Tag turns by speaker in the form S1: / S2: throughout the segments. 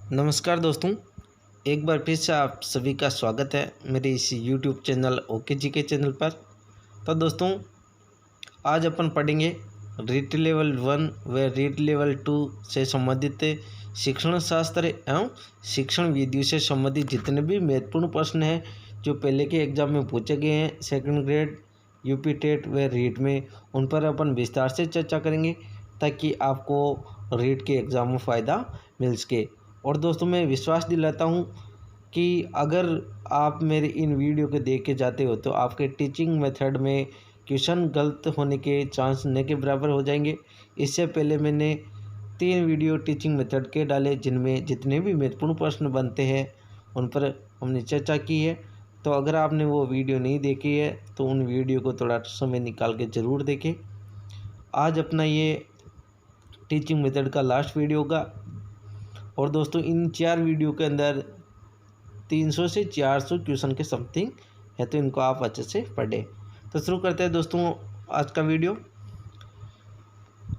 S1: नमस्कार दोस्तों, एक बार फिर से आप सभी का स्वागत है मेरे इस YouTube चैनल ओके जी के चैनल पर। तो दोस्तों, आज अपन पढ़ेंगे रीट लेवल 1 व रीट लेवल 2 से संबंधित शिक्षण शास्त्र एवं शिक्षण विधियों से संबंधित जितने भी महत्वपूर्ण प्रश्न हैं जो पहले के एग्जाम में पूछे गए हैं सेकंड ग्रेड यूपी टेट व रीट में, उन पर अपन विस्तार से चर्चा करेंगे ताकि आपको रीट के एग्ज़ाम में फ़ायदा मिल सके। और दोस्तों, मैं विश्वास दिलाता हूँ कि अगर आप मेरे इन वीडियो को देख के जाते हो तो आपके टीचिंग मेथड में क्वेश्चन गलत होने के चांस न के बराबर हो जाएंगे। इससे पहले मैंने 3 वीडियो टीचिंग मेथड के डाले जिनमें जितने भी महत्वपूर्ण प्रश्न बनते हैं उन पर हमने चर्चा की है। तो अगर आपने वो वीडियो नहीं देखी है तो उन वीडियो को थोड़ा समय निकाल के ज़रूर देखें। आज अपना ये टीचिंग मेथड का लास्ट वीडियो होगा। और दोस्तों, इन 4 वीडियो के अंदर 300 से 400 क्वेश्चन के समथिंग है, तो इनको आप अच्छे से पढ़ें। तो शुरू करते हैं दोस्तों आज का वीडियो।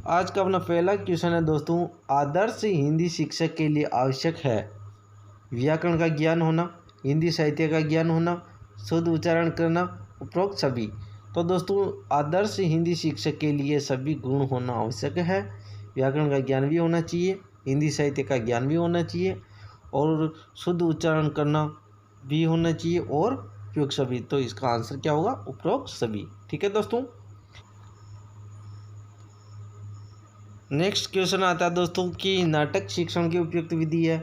S1: आज का अपना पहला क्वेश्चन है दोस्तों, आदर्श हिंदी शिक्षक के लिए आवश्यक है व्याकरण का ज्ञान होना, हिंदी साहित्य का ज्ञान होना, शुद्ध उच्चारण करना, उपरोक्त सभी। तो दोस्तों, आदर्श हिंदी शिक्षक के लिए सभी गुण होना आवश्यक है। व्याकरण का ज्ञान भी होना चाहिए, हिंदी साहित्य का ज्ञान भी होना चाहिए और शुद्ध उच्चारण करना भी होना चाहिए और उपयुक्त सभी। तो इसका आंसर क्या होगा? उपरोक्त सभी। ठीक है दोस्तों। नेक्स्ट क्वेश्चन आता है दोस्तों कि नाटक शिक्षण की उपयुक्त विधि है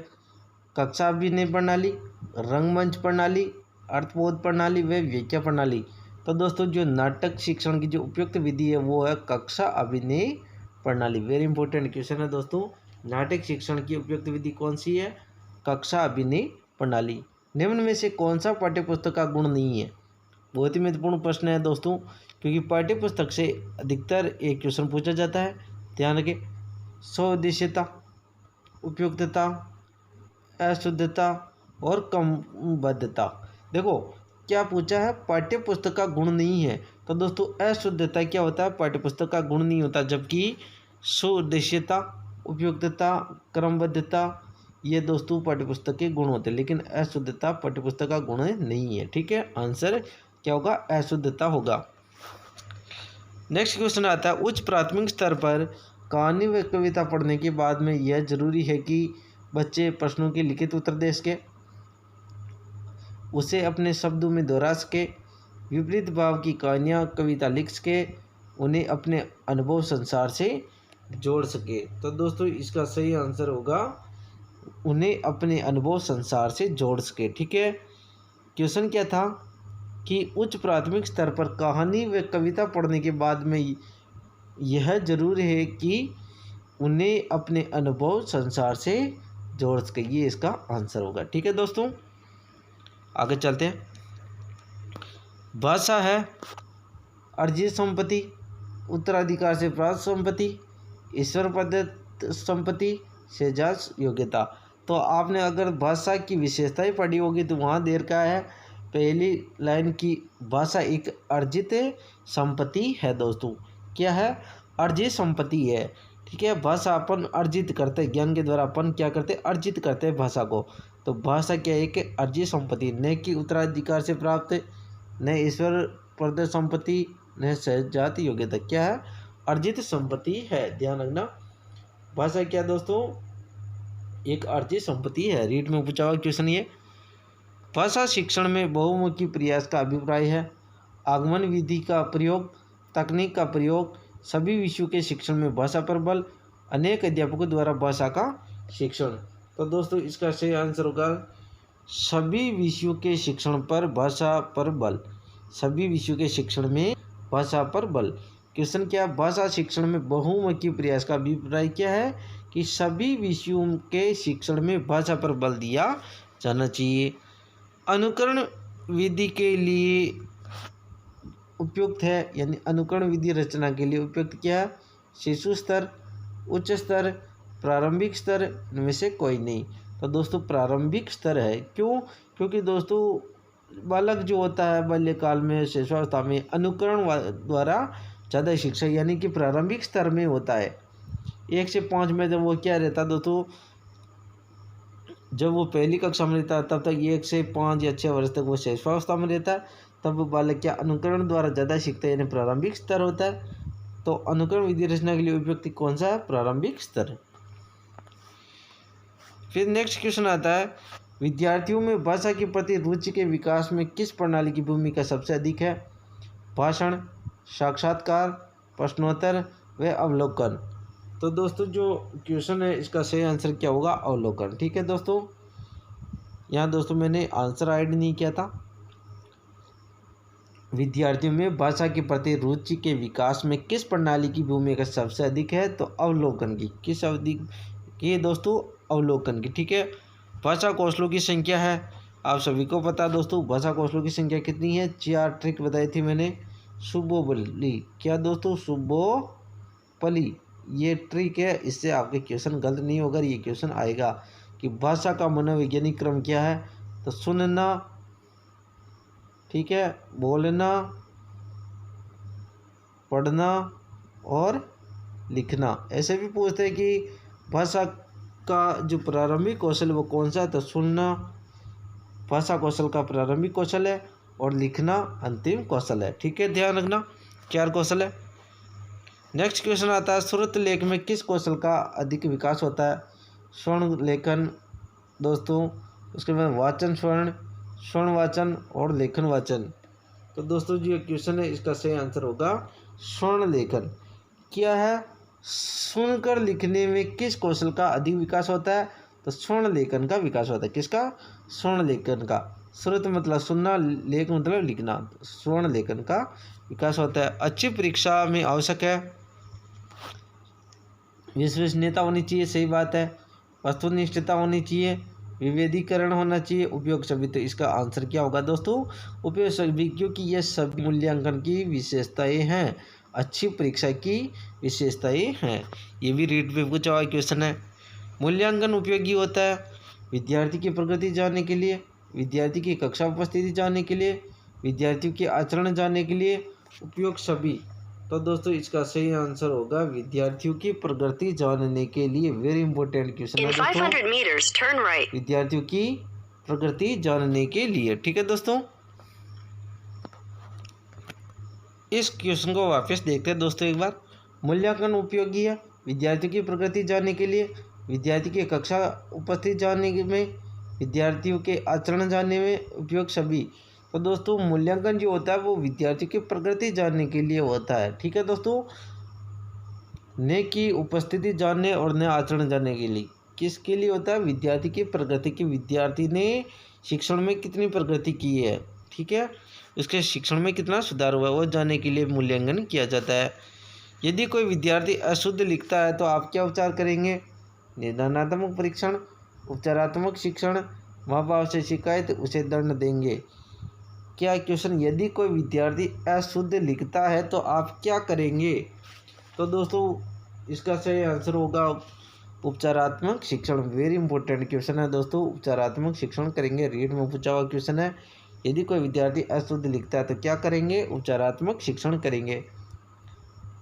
S1: कक्षा अभिनय प्रणाली, रंगमंच प्रणाली, अर्थबोध प्रणाली व व्याख्या प्रणाली। तो दोस्तों, जो नाटक शिक्षण की जो उपयुक्त विधि है वो है कक्षा अभिनय प्रणाली। वेरी इंपॉर्टेंट क्वेश्चन है दोस्तों। नाटक शिक्षण की उपयुक्त विधि कौन सी है? कक्षा अभिनय प्रणाली। निम्न में से कौन सा पाठ्यपुस्तक का गुण नहीं है? बहुत ही महत्वपूर्ण प्रश्न है दोस्तों, क्योंकि पाठ्यपुस्तक से अधिकतर एक क्वेश्चन पूछा जाता है। ध्यान रखें, स्वदेशीयता, उपयुक्तता, अशुद्धता और क्रमबद्धता। देखो क्या पूछा है, पाठ्यपुस्तक का गुण नहीं है। तो दोस्तों, अशुद्धता क्या होता है? पाठ्यपुस्तक का गुण नहीं होता, जबकि स्वदेशीयता, उपयुक्तता, क्रमबद्धता ये दोस्तों पाठ्यपुस्तक के गुण होते हैं, लेकिन अशुद्धता पाठ्यपुस्तक का गुण नहीं है। ठीक है, आंसर क्या होगा? अशुद्धता होगा। नेक्स्ट क्वेश्चन आता है, उच्च प्राथमिक स्तर पर कहानी व कविता पढ़ने के बाद में यह जरूरी है कि बच्चे प्रश्नों के लिखित उत्तर दे सके, उसे अपने शब्दों में दोहरा सके, विपरीत भाव की कहानियाँ कविता लिख सके, उन्हें अपने अनुभव संसार से जोड़ सके। तो दोस्तों, इसका सही आंसर होगा उन्हें अपने अनुभव संसार से जोड़ सके। ठीक है, क्वेश्चन क्या था कि उच्च प्राथमिक स्तर पर कहानी व कविता पढ़ने के बाद में यह जरूर है कि उन्हें अपने अनुभव संसार से जोड़ सके। ये इसका आंसर होगा। ठीक है दोस्तों, आगे चलते हैं। भाषा है अर्जित संपत्ति, उत्तराधिकार से प्राप्त संपत्ति, ईश्वर प्रदत्त संपत्ति, शेजाज योग्यता। तो आपने अगर भाषा की विशेषताएं पढ़ी होगी तो वहाँ देर का है पहली लाइन की, भाषा एक अर्जित संपत्ति है दोस्तों। क्या है? अर्जित संपत्ति है। ठीक है, भाषा अपन अर्जित करते हैं, ज्ञान के द्वारा अपन क्या करते हैं? अर्जित करते हैं भाषा को। तो भाषा क्या है? कि अर्जित संपत्ति, न कि उत्तराधिकार से प्राप्त, न ईश्वर प्रदत्त संपत्ति, न सहजात योग्यता। क्या है? अर्जित संपत्ति है। ध्यान रखना, भाषा क्या दोस्तों? एक अर्जित संपत्ति है। रीट में पूछा हुआ क्वेश्चन ये। भाषा शिक्षण में बहुमुखी प्रयास का अभिप्राय है, आगमन विधि का प्रयोग, तकनीक का प्रयोग, सभी विषयों के शिक्षण में भाषा पर बल, अनेक अध्यापकों द्वारा भाषा का शिक्षण। तो दोस्तों, इसका सही आंसर होगा सभी विषयों के शिक्षण पर भाषा पर बल। सभी विषयों के शिक्षण में भाषा पर बल। क्वेश्चन क्या? भाषा शिक्षण में बहुमुखी प्रयास का अभिप्राय क्या है? कि सभी विषयों के शिक्षण में भाषा पर बल दिया जाना चाहिए। अनुकरण विधि के लिए उपयुक्त है, यानी अनुकरण विधि रचना के लिए उपयुक्त क्या है? शिशु स्तर, उच्च स्तर, प्रारंभिक स्तर, इनमें से कोई नहीं। तो दोस्तों, प्रारंभिक स्तर है। क्यों? क्योंकि दोस्तों बालक जो होता है बाल्यकाल में, शिशुअवस्था में अनुकरण द्वारा ज़्यादा शिक्षा, यानी कि प्रारंभिक स्तर में होता है। 1 से 5 में जब वो क्या रहता है दोस्तों? जब वो पहली कक्षा में रहता है तब तक 1 से 5 या 6 वर्ष तक वो शैशवावस्था में रहता है। तब वो बालक क्या अनुकरण द्वारा ज़्यादा सीखता है, यानी प्रारंभिक स्तर होता है। तो अनुकरण विधि रचना के लिए उपयुक्त कौन सा है? प्रारंभिक स्तर। फिर नेक्स्ट क्वेश्चन आता है, विद्यार्थियों में भाषा के प्रति रुचि के विकास में किस प्रणाली की भूमिका सबसे अधिक है? भाषण, साक्षात्कार, प्रश्नोत्तर व अवलोकन। तो दोस्तों जो क्वेश्चन है इसका सही आंसर क्या होगा? अवलोकन। ठीक है दोस्तों, यहाँ दोस्तों मैंने आंसर ऐड नहीं किया था। विद्यार्थियों में भाषा के प्रति रुचि के विकास में किस प्रणाली की भूमिका सबसे अधिक है? तो अवलोकन की। किस अवधि की दोस्तों? अवलोकन की। ठीक है, भाषा कौशलों की संख्या है, आप सभी को पता है दोस्तों भाषा कौशलों की संख्या कितनी है? 4 ट्रिक बताई थी मैंने। सुबोपली, क्या दोस्तों? सुबोपली, ये ट्रिक है, इससे आपके क्वेश्चन गलत नहीं होगा। ये क्वेश्चन आएगा कि भाषा का मनोवैज्ञानिक क्रम क्या है? तो सुनना, ठीक है, बोलना, पढ़ना और लिखना। ऐसे भी पूछते हैं कि भाषा का जो प्रारंभिक कौशल वो कौन सा है? तो सुनना भाषा कौशल का प्रारंभिक कौशल है और लिखना अंतिम कौशल है। ठीक है, ध्यान रखना 4 कौशल है। नेक्स्ट क्वेश्चन आता है, श्रुत लेख में किस कौशल का अधिक विकास होता है? स्वर्ण लेखन दोस्तों, उसके बाद वाचन स्वर्ण, स्वर्ण वाचन और लेखन वाचन। तो दोस्तों जो ये क्वेश्चन है इसका सही आंसर होगा स्वर्ण लेखन। क्या है? सुनकर लिखने में किस कौशल का अधिक विकास होता है? तो स्वर्ण लेखन का विकास होता है। किसका? स्वर्ण लेखन का। श्रुत मतलब सुनना, लेख मतलब लिखना, स्वर्ण लेखन का विकास होता है। अच्छी परीक्षा में आवश्यक है विश्वसनीयता होनी चाहिए, सही बात है। वस्तुनिष्ठता होनी चाहिए, विभेदीकरण होना चाहिए, उपयोग सभी। तो इसका आंसर क्या होगा दोस्तों? उपयोग सभी, क्योंकि ये सभी मूल्यांकन की विशेषताएं हैं, अच्छी परीक्षा की विशेषताएं हैं। ये भी रीड पे पूछा हुआ क्वेश्चन है। मूल्यांकन उपयोगी होता है विद्यार्थी की प्रगति जानने के लिए, विद्यार्थी की कक्षा उपस्थिति जानने के लिए, विद्यार्थियों के आचरण जानने के लिए, उपयोग सभी। तो दोस्तों इसका सही आंसर होगा विद्यार्थियों की प्रगति जानने के लिए। वेरी इंपॉर्टेंट क्वेश्चन है दोस्तों, 500 meters, turn right। विद्यार्थियों की प्रगति जानने के लिए। ठीक है दोस्तों, इस क्वेश्चन को वापस देखते हैं दोस्तों एक बार। मूल्यांकन उपयोगी है विद्यार्थियों की प्रगति जानने के लिए, विद्यार्थी की कक्षा उपस्थिति जानने में, विद्यार्थियों के आचरण जानने में, उपयोग सभी। तो दोस्तों मूल्यांकन जो होता है वो विद्यार्थियों की प्रगति जानने के लिए होता है। ठीक है दोस्तों, ने की उपस्थिति जानने और ने आचरण जानने के लिए। किसके लिए होता है? विद्यार्थी की प्रगति की, विद्यार्थी ने शिक्षण में कितनी प्रगति की है, ठीक है, उसके शिक्षण में कितना सुधार हुआ है वो जानने के लिए मूल्यांकन किया जाता है। यदि कोई विद्यार्थी अशुद्ध लिखता है तो आप क्या उपचार करेंगे? निदानात्मक परीक्षण, उपचारात्मक शिक्षण, माँ बाप से शिकायत, उसे दंड देंगे। क्या क्वेश्चन, यदि कोई विद्यार्थी अशुद्ध लिखता है तो आप क्या करेंगे? तो दोस्तों इसका सही आंसर होगा उपचारात्मक शिक्षण। वेरी इंपॉर्टेंट क्वेश्चन है दोस्तों, उपचारात्मक शिक्षण करेंगे। रीड में पूछा हुआ क्वेश्चन है, यदि कोई विद्यार्थी अशुद्ध लिखता है तो क्या करेंगे? उपचारात्मक शिक्षण करेंगे।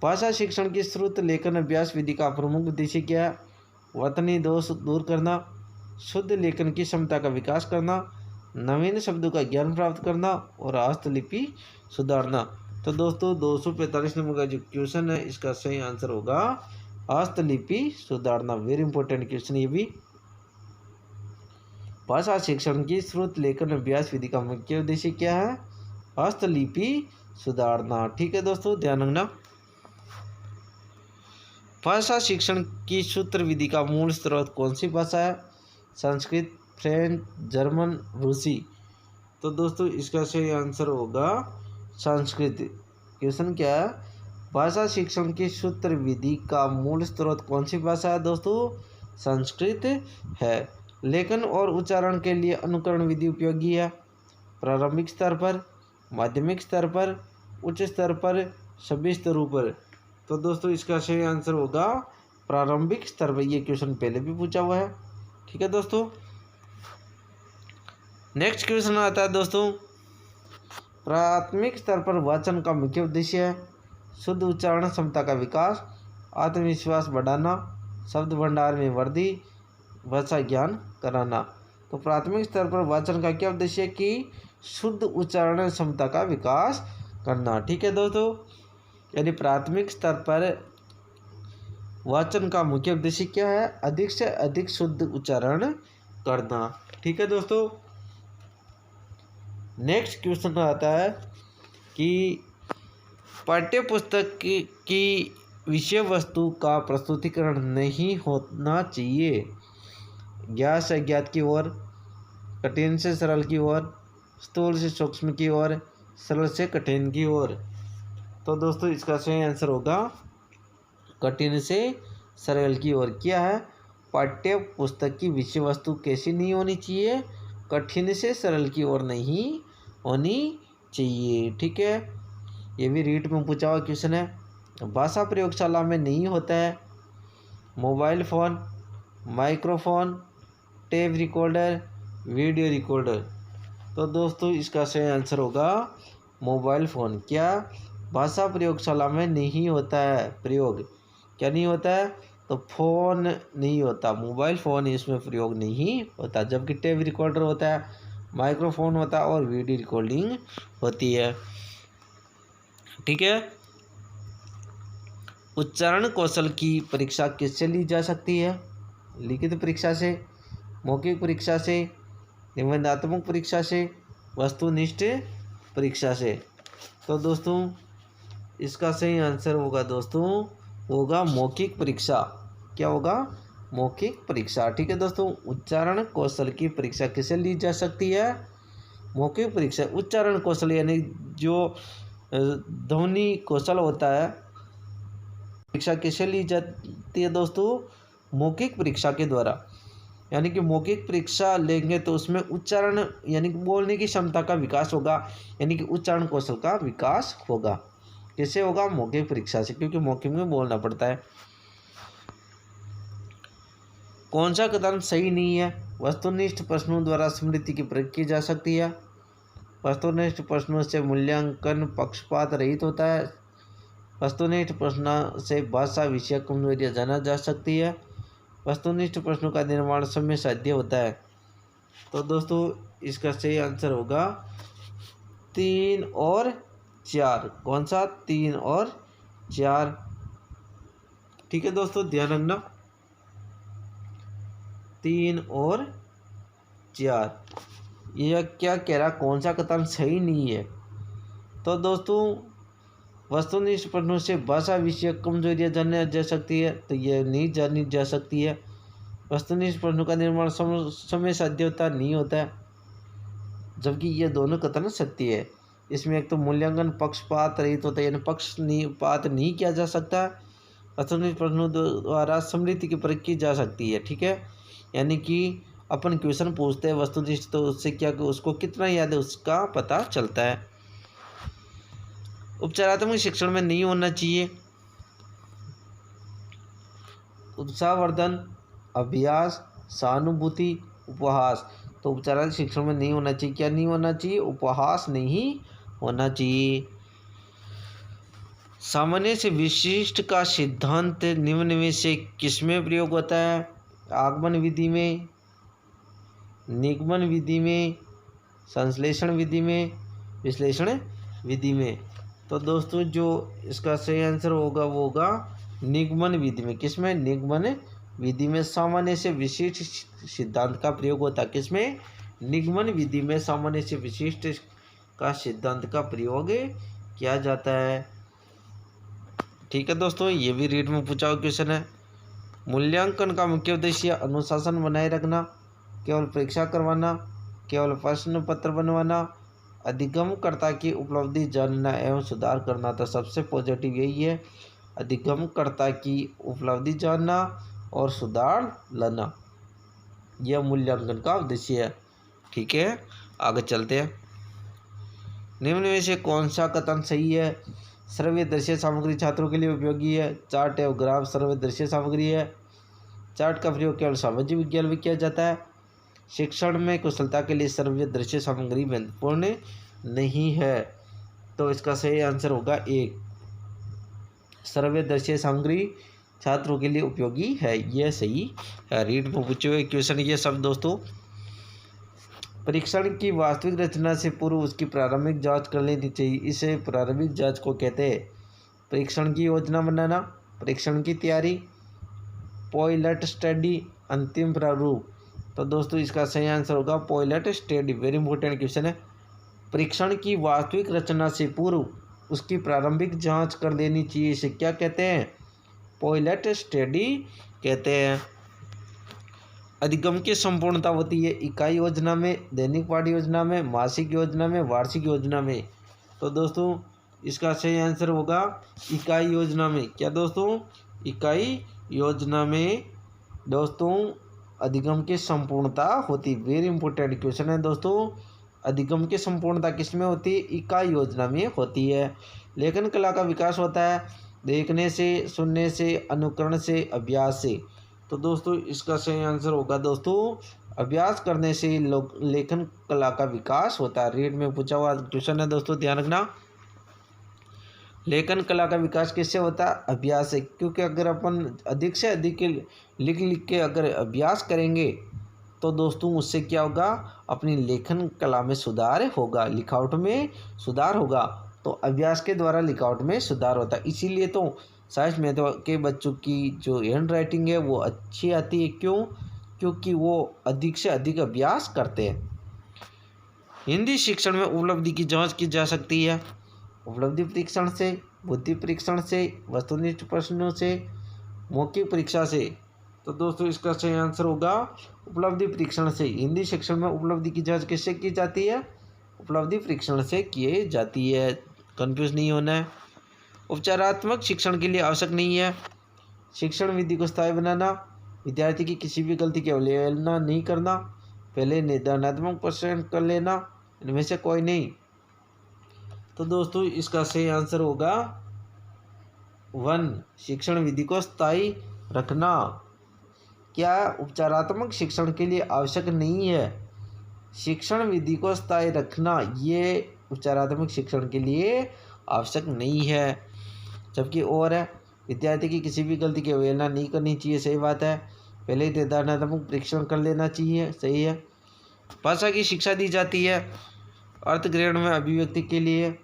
S1: भाषा शिक्षण की श्रुत लेखन अभ्यास विधि का प्रमुख उद्देश्य क्या है? वर्तनी दोष दूर करना, शुद्ध लेखन की क्षमता का विकास करना, नवीन शब्दों का ज्ञान प्राप्त करना और हस्तलिपि सुधारना। तो दोस्तों 245 नंबर का जो क्वेश्चन है इसका सही आंसर होगा हस्तलिपि सुधारना। वेरी इंपॉर्टेंट क्वेश्चन ये भी। भाषा शिक्षण की श्रुत लेखन अभ्यास विधि का मुख्य उद्देश्य क्या है? हस्तलिपि सुधारना। ठीक है दोस्तों, ध्यान रखना। भाषा शिक्षण की सूत्र विधि का मूल स्रोत कौन सी भाषा है? संस्कृत, फ्रेंच, जर्मन, रूसी। तो दोस्तों इसका सही आंसर होगा संस्कृत। क्वेश्चन क्या है? भाषा शिक्षण की सूत्र विधि का मूल स्रोत कौन सी भाषा है दोस्तों? संस्कृत है। लेखन और उच्चारण के लिए अनुकरण विधि उपयोगी है प्रारंभिक स्तर पर, माध्यमिक स्तर पर, उच्च स्तर पर, सभी स्तरों पर। तो दोस्तों इसका सही आंसर होगा प्रारंभिक स्तर पर। ये क्वेश्चन पहले भी पूछा हुआ है। ठीक है दोस्तों, नेक्स्ट क्वेश्चन आता है दोस्तों, प्राथमिक स्तर पर वाचन का मुख्य उद्देश्य है शुद्ध उच्चारण क्षमता का विकास, आत्मविश्वास बढ़ाना, शब्द भंडार में वृद्धि, भाषा ज्ञान कराना। तो प्राथमिक स्तर पर वाचन का क्या उद्देश्य है कि शुद्ध उच्चारण क्षमता का विकास करना। ठीक है दोस्तों, यानी प्राथमिक स्तर पर वाचन का मुख्य उद्देश्य क्या है? अधिक से अधिक शुद्ध उच्चारण करना। ठीक है दोस्तों, नेक्स्ट क्वेश्चन आता है कि पाठ्य पुस्तक की विषय वस्तु का प्रस्तुतिकरण नहीं होना चाहिए। ज्ञात से अज्ञात की ओर, कठिन से सरल की ओर, स्थूल से सूक्ष्म की ओर, सरल से कठिन की ओर। तो दोस्तों इसका सही आंसर होगा कठिन से सरल की ओर। क्या है? पाठ्य पुस्तक की विषय वस्तु कैसी नहीं होनी चाहिए? कठिन से सरल की ओर नहीं होनी चाहिए। ठीक है, ये भी रीट में पूछा हुआ क्वेश्चन है। भाषा प्रयोगशाला में नहीं होता है mobile phone, microphone, tape recorder, video recorder. तो दोस्तों इसका सही आंसर होगा मोबाइल फ़ोन। क्या? भाषा प्रयोगशाला में नहीं होता है प्रयोग। क्या नहीं होता है? तो फ़ोन नहीं होता, मोबाइल फ़ोन इसमें प्रयोग नहीं होता, जबकि टेप रिकॉर्डर होता है, माइक्रोफोन होता है और वीडियो रिकॉर्डिंग होती है। ठीक है, उच्चारण कौशल की परीक्षा किससे ली जा सकती है? लिखित परीक्षा से, मौखिक परीक्षा से, निबंधात्मक परीक्षा से, वस्तुनिष्ठ परीक्षा से। तो दोस्तों इसका सही आंसर होगा मौखिक परीक्षा। क्या होगा? मौखिक परीक्षा। ठीक है दोस्तों, उच्चारण कौशल की परीक्षा किससे ली जा सकती है? मौखिक परीक्षा। उच्चारण कौशल यानी जो ध्वनि कौशल होता है, परीक्षा किससे ली जाती है दोस्तों? मौखिक परीक्षा के द्वारा। यानी कि मौखिक परीक्षा लेंगे तो उसमें उच्चारण यानी कि बोलने की क्षमता का विकास होगा, यानी कि उच्चारण कौशल का विकास होगा। कैसे होगा? मौखिक परीक्षा से, क्योंकि मौखिक में बोलना पड़ता है। कौन सा कथन सही नहीं है? वस्तुनिष्ठ प्रश्नों द्वारा स्मृति की प्रयोग की जा सकती है। वस्तुनिष्ठ प्रश्नों से मूल्यांकन पक्षपात रहित होता है। वस्तुनिष्ठ प्रश्न से भाषा विषय कमजोरियाँ जाना जा सकती है। वस्तुनिष्ठ प्रश्नों का निर्माण समय साध्य होता है। तो दोस्तों इसका सही आंसर होगा 3 और 4। कौन सा? 3 और 4। ठीक है दोस्तों, ध्यान रखना 3 और 4। यह क्या कह रहा? कौन सा कथन सही नहीं है? तो दोस्तों वस्तुनिष्ठ प्रश्नों से भाषा विषय कमजोरियाँ जानी जा सकती है, तो यह नहीं जानी जा सकती है। वस्तुनिष्ठ प्रश्नों का निर्माण समय साध्य होता नहीं होता है, जबकि ये दोनों कथन सत्य है। इसमें एक तो मूल्यांकन पक्षपात रहित होता है, यानी पक्षपात नहीं किया जा सकता। वस्तुनिष्ठ प्रश्नों द्वारा स्मृति की प्रयोग की जा सकती है। ठीक है, यानी कि अपन क्वेश्चन पूछते हैं वस्तुनिष्ठ, तो उससे क्या उसको कितना याद है उसका पता चलता है। उपचारात्मक शिक्षण में नहीं होना चाहिए उत्साहवर्धन, अभ्यास, सहानुभूति, उपहास। तो उपचारात्मक शिक्षण में नहीं होना चाहिए। क्या नहीं होना चाहिए? उपहास नहीं होना चाहिए। सामान्य से विशिष्ट का सिद्धांत निम्न में से किसमें प्रयोग होता है? आगमन विधि में, निगमन विधि में, संश्लेषण विधि में, विश्लेषण विधि में। तो दोस्तों जो इसका सही आंसर होगा वो होगा निगमन विधि में। किसमें? निगमन विधि में सामान्य से विशिष्ट सिद्धांत का प्रयोग होता है। किसमें? निगमन विधि में सामान्य से विशिष्ट का सिद्धांत का प्रयोग किया जाता है। ठीक है दोस्तों, ये भी रीट में पूछा हुआ क्वेश्चन है। मूल्यांकन का मुख्य उद्देश्य अनुशासन बनाए रखना, केवल परीक्षा करवाना, केवल प्रश्न पत्र बनवाना, अधिगमकर्ता की उपलब्धि जानना एवं सुधार करना। तो सबसे पॉजिटिव यही है, अधिगमकर्ता की उपलब्धि जानना और सुधार लाना, यह मूल्यांकन का उद्देश्य है। ठीक है, आगे चलते हैं। निम्न में से कौन सा कथन सही है? श्रव्य दृश्य सामग्री छात्रों के लिए उपयोगी है। चार्ट एवं ग्राफ श्रव्य दृश्य सामग्री है। चार्ट का प्रयोग केवल सामाजिक विज्ञान में किया जाता है। शिक्षण में कुशलता के लिए श्रव्य दृश्य सामग्री महत्वपूर्ण नहीं है। तो इसका सही आंसर होगा 1। श्रव्य दृश्य सामग्री छात्रों के लिए उपयोगी है, यह सही है। रीड में पूछे हुए क्वेश्चन ये सब दोस्तों। परीक्षण की वास्तविक रचना से पूर्व उसकी प्रारंभिक जांच कर लेनी चाहिए, इसे प्रारंभिक जांच को कहते हैं। परीक्षण की योजना बनाना, परीक्षण की तैयारी, पायलट स्टडी, अंतिम प्रारूप। तो दोस्तों इसका सही आंसर होगा pilot study. Very important question है। परीक्षण की वास्तविक रचना से पूर्व उसकी प्रारंभिक जांच कर लेनी चाहिए, इसे क्या कहते हैं? पायलट स्टडी कहते हैं। अधिगम की संपूर्णता होती है इकाई योजना में, दैनिक पाठ्य योजना में, मासिक योजना में, वार्षिक योजना में। तो दोस्तों इसका सही आंसर होगा इकाई योजना में। क्या दोस्तों? इकाई योजना में दोस्तों अधिगम की संपूर्णता होती। वेरी इंपॉर्टेंट क्वेश्चन है दोस्तों। अधिगम की संपूर्णता किस में होती है? इकाई योजना में होती है। लेखन कला का विकास होता है देखने से, सुनने से, अनुकरण से, अभ्यास से। तो दोस्तों इसका सही आंसर होगा दोस्तों अभ्यास करने से लेखन कला का विकास होता है। रीड में पूछा हुआ क्वेश्चन है दोस्तों, ध्यान रखना। लेखन कला का विकास किससे होता है? अभ्यास से। क्योंकि अगर अपन अधिक से अधिक लिख लिख के अगर अभ्यास करेंगे तो दोस्तों उससे क्या होगा? अपनी लेखन कला में सुधार होगा, लिखावट में सुधार होगा। तो अभ्यास के द्वारा लिखावट में सुधार होता है। इसीलिए तो साइंस मैथ के बच्चों की जो हैंड राइटिंग है वो अच्छी आती है। क्यों? क्योंकि वो अधिक से अधिक अभ्यास करते हैं। हिंदी शिक्षण में उपलब्धि की जांच की जा सकती है उपलब्धि परीक्षण से, बुद्धि परीक्षण से, वस्तुनिष्ठ प्रश्नों से, मौखिक परीक्षा से। तो दोस्तों इसका सही आंसर होगा उपलब्धि परीक्षण से। हिंदी शिक्षण में उपलब्धि की जांच किससे की जाती है? उपलब्धि परीक्षण से किए जाती है। कंफ्यूज नहीं होना है। उपचारात्मक शिक्षण के लिए आवश्यक नहीं है। शिक्षण विधि को स्थायी बनाना, विद्यार्थी की किसी भी गलती की अवहेलना नहीं करना, पहले निर्धारणात्मक प्रश्न कर लेना, इनमें से कोई नहीं। तो दोस्तों इसका सही आंसर होगा 1, शिक्षण विधि को स्थायी रखना। क्या उपचारात्मक शिक्षण के लिए आवश्यक नहीं है? शिक्षण विधि को स्थायी रखना ये उपचारात्मक शिक्षण के लिए आवश्यक नहीं है। जबकि और है, विद्यार्थी की किसी भी गलती की अवहेलना नहीं करनी चाहिए, सही बात है। पहले निर्धारणात्मक परीक्षण कर लेना चाहिए, सही है। भाषा की शिक्षा दी जाती है अर्थ ग्रहण में अभिव्यक्ति के लिए,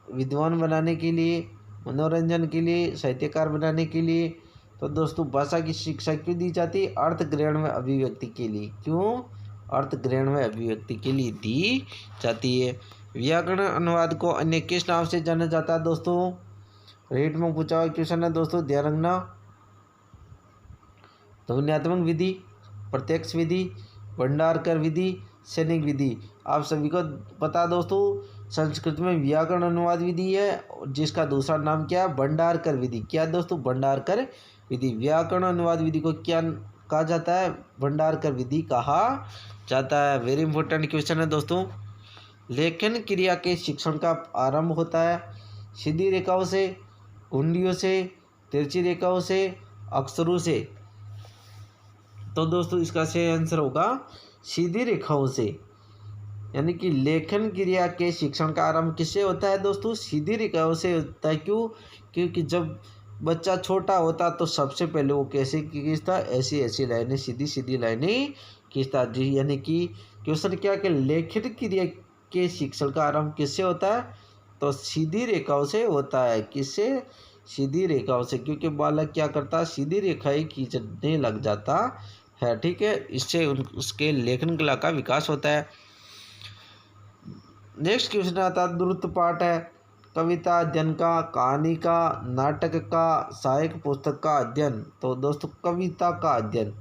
S1: विद्वान बनाने के लिए, मनोरंजन के लिए, साहित्यकार बनाने के लिए। तो दोस्तों भाषा की शिक्षा क्यों दी जाती है? अर्थ ग्रहण में अभिव्यक्ति के लिए। क्यों? अर्थ ग्रहण में अभिव्यक्ति के लिए दी जाती है। व्याकरण अनुवाद को अन्य किस नाम से जाना जाता है दोस्तों? रेट में पूछा हुआ क्वेश्चन है दोस्तों, ध्यान रखना। ध्वन्यात्मक विधि, प्रत्यक्ष विधि, भंडारकर विधि, सैनिक विधि। आप सभी को पता दोस्तों संस्कृत में व्याकरण अनुवाद विधि है जिसका दूसरा नाम क्या है? भंडारकर विधि। क्या दोस्तों? भंडारकर विधि। व्याकरण अनुवाद विधि को क्या कहा जाता है? भंडारकर विधि कहा जाता है। वेरी इंपॉर्टेंट क्वेश्चन है दोस्तों। लेखन क्रिया के शिक्षण का आरंभ होता है सीधी रेखाओं से, कुंडियों से, तिरछी रेखाओं से, अक्षरों से। तो दोस्तों इसका सही आंसर होगा सीधी रेखाओं से। यानी कि लेखन क्रिया के शिक्षण का आरंभ किससे होता है दोस्तों? सीधी रेखाओं से होता है। क्यों? क्योंकि जब बच्चा छोटा होता तो सबसे पहले वो कैसे खींचता? ऐसी ऐसी लाइनें, सीधी सीधी लाइनें खींचता जी। यानी कि क्वेश्चन क्या कि लेखन क्रिया के शिक्षण का आरंभ किससे होता है? तो सीधी रेखाओं से होता है। किससे? सीधी रेखाओं से। क्योंकि बालक क्या करता है? सीधी रेखाएं खींचने लग जाता है, ठीक है। इससे उसके लेखन कला का विकास होता है। नेक्स्ट क्वेश्चन आता है द्रुत पाठ है कविता अध्ययन का, कहानी का, नाटक का, सहायक पुस्तक का अध्ययन। तो दोस्तों कविता का अध्ययन।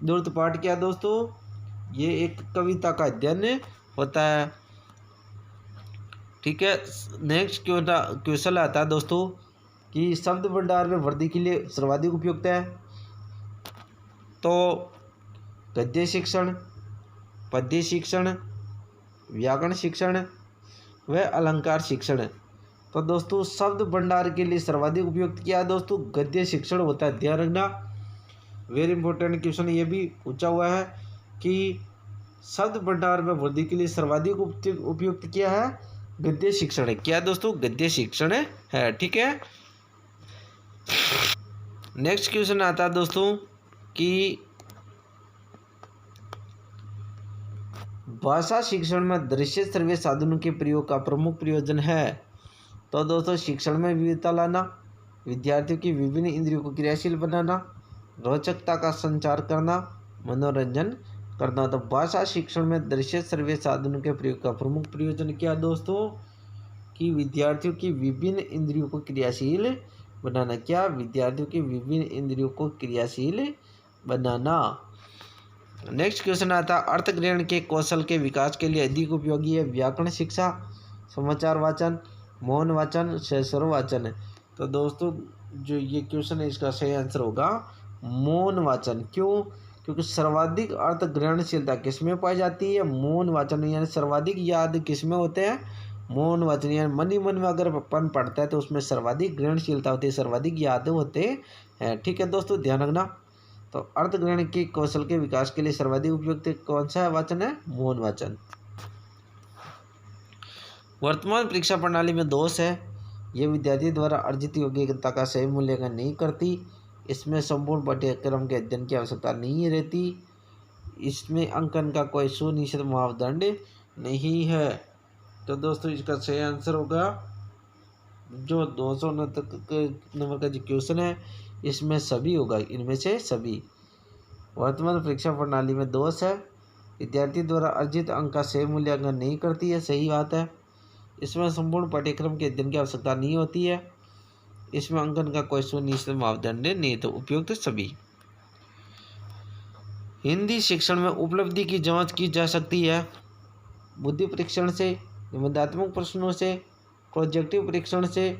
S1: द्रुत पाठ क्या दोस्तों? ये एक कविता का अध्ययन होता है, ठीक है। नेक्स्ट क्वेश्चन आता है दोस्तों कि शब्द भंडार में वृद्धि के लिए सर्वाधिक उपयुक्त है। तो गद्य शिक्षण, पद्य शिक्षण, व्याकरण शिक्षण व अलंकार शिक्षण। तो दोस्तों शब्द भंडार के लिए सर्वाधिक उपयुक्त क्या है दोस्तों? गद्य शिक्षण होता है, ध्यान रखना। वेरी इंपॉर्टेंट क्वेश्चन ये भी पूछा हुआ है कि शब्द भंडार में वृद्धि के लिए सर्वाधिक उपयुक्त क्या है? गद्य शिक्षण है। क्या दोस्तों? गद्य शिक्षण है, ठीक है। नेक्स्ट क्वेश्चन आता है दोस्तों कि भाषा शिक्षण में दृश्य श्रव्य साधनों के प्रयोग का प्रमुख प्रयोजन है। तो दोस्तों शिक्षण में विविधता लाना, विद्यार्थियों की विभिन्न इंद्रियों को क्रियाशील बनाना, रोचकता का संचार करना, मनोरंजन करना। तो भाषा शिक्षण में दृश्य श्रव्य साधनों के प्रयोग का प्रमुख प्रयोजन क्या दोस्तों कि विद्यार्थियों की विभिन्न इंद्रियों को क्रियाशील बनाना। क्या? विद्यार्थियों की विभिन्न इंद्रियों को क्रियाशील बनाना। नेक्स्ट क्वेश्चन आता है अर्थ ग्रहण के कौशल के विकास के लिए अधिक उपयोगी है व्याकरण शिक्षा, समाचार वाचन, मौन वाचन, स्वर वाचन है। तो दोस्तों जो ये क्वेश्चन है इसका सही आंसर होगा मौन वाचन। क्यों? क्योंकि सर्वाधिक अर्थ ग्रहणशीलता किसमें पाई जाती है? मौन वाचन। यानी सर्वाधिक याद किसमें होते हैं? मौन वाचन। यानी मन ही मन में अगर अपन पढ़ता है तो उसमें सर्वाधिक ग्रहणशीलता होती है, सर्वाधिक याद होते हैं। ठीक है दोस्तों, ध्यान रखना। तो अर्थ ग्रहण के कौशल के विकास के लिए सर्वाधिक उपयुक्त कौन सा वाचन है? मौन वाचन। वर्तमान परीक्षा प्रणाली में दोष है, यह विद्यार्थी द्वारा अर्जित योग्यता का सही मूल्यांकन नहीं करती। इसमें संपूर्ण पाठ्यक्रम के अध्ययन की आवश्यकता नहीं रहती। इसमें अंकन का कोई सुनिश्चित मापदंड नहीं है। तो दोस्तों इसका सही आंसर होगा जो 269 नंबर का जो क्वेश्चन है इसमें सभी होगा, इनमें से सभी। वर्तमान परीक्षा प्रणाली में दोष है, विद्यार्थी द्वारा अर्जित अंक का सही मूल्यांकन नहीं करती है, सही बात है। इसमें संपूर्ण पाठ्यक्रम के अध्ययन की आवश्यकता नहीं होती है। इसमें अंकन का कोई सुनिश्चित मापदंड नहीं, तो उपयुक्त सभी। हिंदी शिक्षण में उपलब्धि की जांच की जा सकती है बुद्धि परीक्षण से, निबंधात्मक प्रश्नों से, प्रोजेक्टिव परीक्षण से,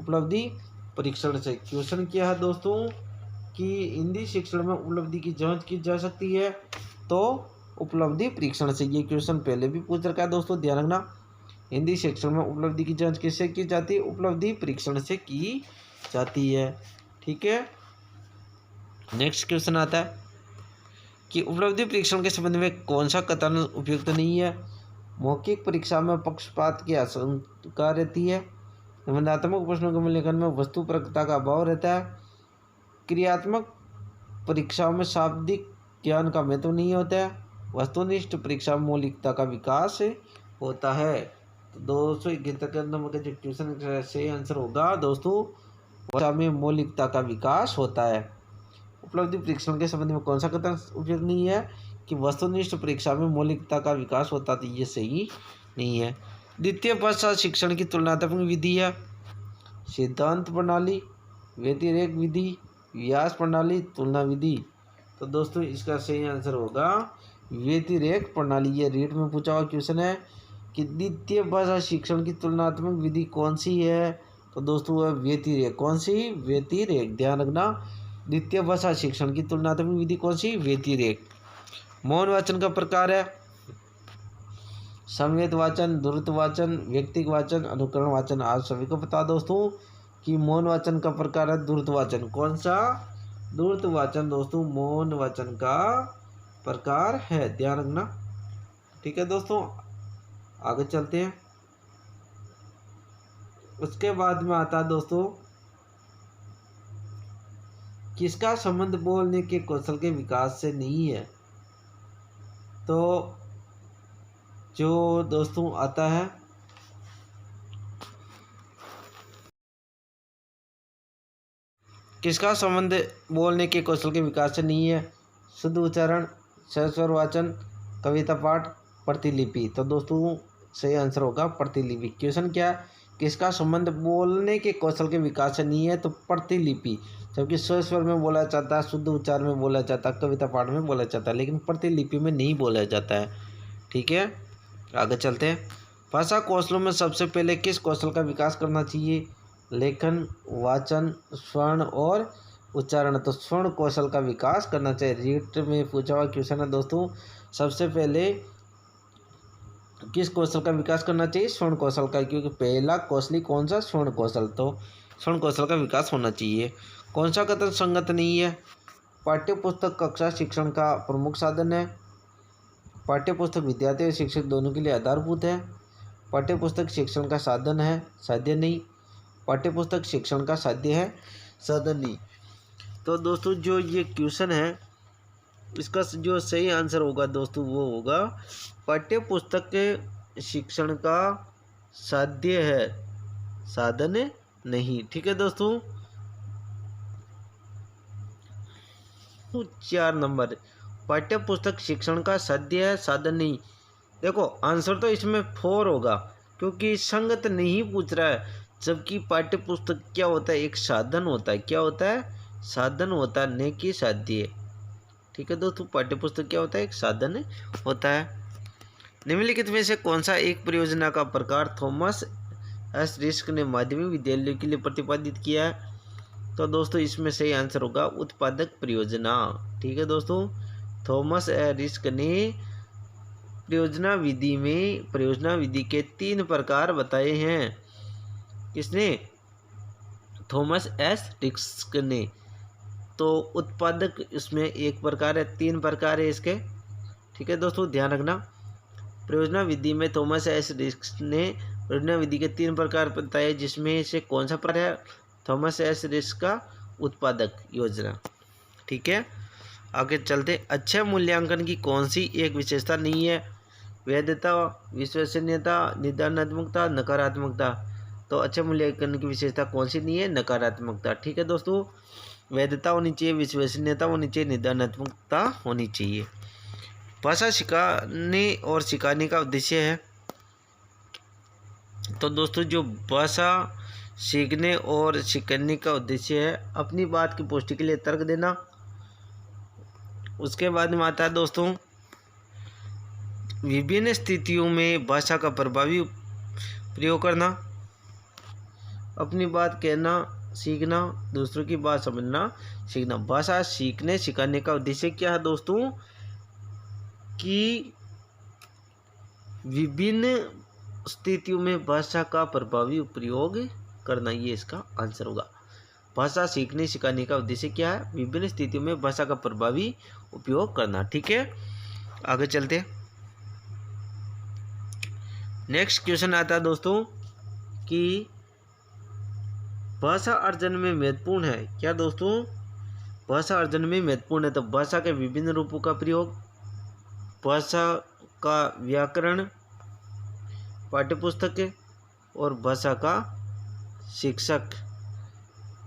S1: उपलब्धि परीक्षण से। क्वेश्चन क्या है दोस्तों कि हिंदी शिक्षण में उपलब्धि की जांच की जा सकती है तो उपलब्धि परीक्षण से। ये क्वेश्चन पहले भी पूछ रखा है दोस्तों, ध्यान रखना। हिंदी शिक्षण में उपलब्धि की जांच किससे की जाती है? उपलब्धि परीक्षण से की जाती है। ठीक है, नेक्स्ट क्वेश्चन आता है कि उपलब्धि परीक्षण के संबंध में कौन सा कथन उपयुक्त नहीं है? मौखिक परीक्षा में पक्षपात की आशंका रहती है, निबंधात्मक प्रश्नों के मूल्यांकन में वस्तुपरकता का अभाव रहता है, क्रियात्मक परीक्षाओं में शाब्दिक ज्ञान का महत्व नहीं होता है, वस्तुनिष्ठ परीक्षा में मौलिकता का विकास होता है। तो दोस्तों 71 नंबर का जो क्वेश्चन सही आंसर होगा दोस्तों परीक्षा में मौलिकता का विकास होता है। उपलब्धि परीक्षण के संबंध में कौन सा कथन उपयुक्त नहीं है कि वस्तुनिष्ठ परीक्षा में मौलिकता का विकास होता, तो ये सही नहीं है। द्वितीय भाषा शिक्षण की तुलनात्मक विधि है सिद्धांत प्रणाली, व्यतिरेक विधि, व्यास प्रणाली, तुलना विधि। तो दोस्तों इसका सही आंसर होगा व्यतिरेक प्रणाली। ये रीट में पूछा हुआ क्वेश्चन है कि द्वितीय भाषा शिक्षण की तुलनात्मक विधि कौन सी है? तो दोस्तों वह व्यतिरेक। कौन सी? व्यतिरेक। ध्यान रखना, द्वितीय भाषा शिक्षण की तुलनात्मक विधि कौन सी? व्यतिरेक। मौन वाचन का प्रकार है संवेद वाचन, द्रुत वाचन, व्यक्तिक वाचन, अनुकरण वाचन। आप सभी को पता दोस्तों कि मौन वाचन का प्रकार है द्रुत वाचन। कौन सा? द्रुत वाचन दोस्तों मौन वाचन का प्रकार है, ध्यान रखना। ठीक है दोस्तों, आगे चलते हैं। उसके बाद में आता है दोस्तों किसका संबंध बोलने के कौशल के विकास से नहीं है? तो जो दोस्तों आता है किसका संबंध बोलने के कौशल के विकास से नहीं है? शुद्ध उच्चारण, स्वर वाचन, कविता पाठ, प्रतिलिपि। तो दोस्तों सही आंसर होगा प्रतिलिपि। क्वेश्चन क्या है? किसका संबंध बोलने के कौशल के विकास से नहीं है? तो प्रतिलिपि। जबकि स्वर में बोला जाता है, शुद्ध उच्चारण में बोला जाता है, कविता पाठ में बोला जाता है, लेकिन प्रतिलिपि में नहीं बोला जाता है। ठीक है, आगे चलते हैं। भाषा कौशलों में सबसे पहले किस कौशल का विकास करना चाहिए? लेखन, वाचन, स्वर्ण और उच्चारण। तो स्वर्ण कौशल का विकास करना चाहिए। रीट में पूछा हुआ क्वेश्चन है दोस्तों, सबसे पहले किस कौशल का विकास करना चाहिए? स्वर्ण कौशल का, क्योंकि पहला कौशली कौन सा? स्वर्ण कौशल। तो स्वर्ण कौशल का विकास होना चाहिए। कौन सा कथन संगत नहीं है? पाठ्य पुस्तक कक्षा शिक्षण का प्रमुख साधन है, पाठ्य पुस्तक विद्यार्थी और शिक्षक दोनों के लिए आधारभूत है, पाठ्य पुस्तक शिक्षण का साधन है, साध्य नहीं, पाठ्य पुस्तक शिक्षण का साध्य है, साधन नहीं। तो दोस्तों जो ये क्वेश्चन है इसका जो सही आंसर होगा दोस्तों वो होगा पाठ्य पुस्तक के शिक्षण का साध्य है, साधन नहीं। ठीक है दोस्तों। 4 नंबर, पाठ्य पुस्तक शिक्षण का साध्य है, साधन नहीं। देखो आंसर तो इसमें 4 होगा क्योंकि संगत नहीं पूछ रहा है, जबकि पाठ्य पुस्तक क्या होता है, एक साधन होता है। क्या होता है? साधन होता है, न कि साध्य। ठीक है दोस्तों, पाठ्य पुस्तक क्या होता है? एक साधन होता है। निम्नलिखित में से कौन सा एक परियोजना का प्रकार थॉमस एस रिस्क ने माध्यमिक विद्यालयों के लिए प्रतिपादित किया है? तो दोस्तों इसमें सही आंसर होगा उत्पादक परियोजना। ठीक है दोस्तों, थॉमस ए रिस्क ने परियोजना विधि के 3 प्रकार बताए हैं। किसने? थॉमस एस रिस्क ने। तो उत्पादक इसमें एक प्रकार है, 3 प्रकार है इसके। ठीक है दोस्तों, ध्यान रखना। परियोजना विधि में थॉमस एस रिस्क ने परियोजना विधि के 3 प्रकार बताए, जिसमें से कौन सा प्रकार है? थॉमस एस रिस्क का उत्पादक योजना। ठीक है, आगे चलते। अच्छे मूल्यांकन की कौन सी एक विशेषता नहीं है? वैधता, विश्वसनीयता, निदानात्मकता, नकारात्मकता। तो अच्छे मूल्यांकन की विशेषता कौन सी नहीं है? नकारात्मकता। ठीक है दोस्तों, वैधता होनी चाहिए, विश्वसनीयता होनी चाहिए, निदानात्मकता होनी चाहिए। भाषा सिखाने और सिखाने का उद्देश्य है। तो दोस्तों जो भाषा सीखने और सिखाने का उद्देश्य है अपनी बात की पुष्टि के लिए तर्क देना। उसके बाद में आता है दोस्तों विभिन्न स्थितियों में भाषा का प्रभावी प्रयोग करना, अपनी बात कहना सीखना, दूसरों की बात समझना सीखना। भाषा सीखने सिखाने का उद्देश्य क्या है दोस्तों? कि विभिन्न स्थितियों में भाषा का प्रभावी प्रयोग करना, ये इसका आंसर होगा। भाषा सीखने सिखाने का उद्देश्य क्या है? विभिन्न स्थितियों में भाषा का प्रभावी उपयोग करना। ठीक है, आगे चलते। नेक्स्ट क्वेश्चन आता है दोस्तों कि भाषा अर्जन में महत्वपूर्ण है क्या दोस्तों? भाषा अर्जन में महत्वपूर्ण है तो भाषा के विभिन्न रूपों का प्रयोग, भाषा का व्याकरण, पाठ्यपुस्तक और भाषा का शिक्षक।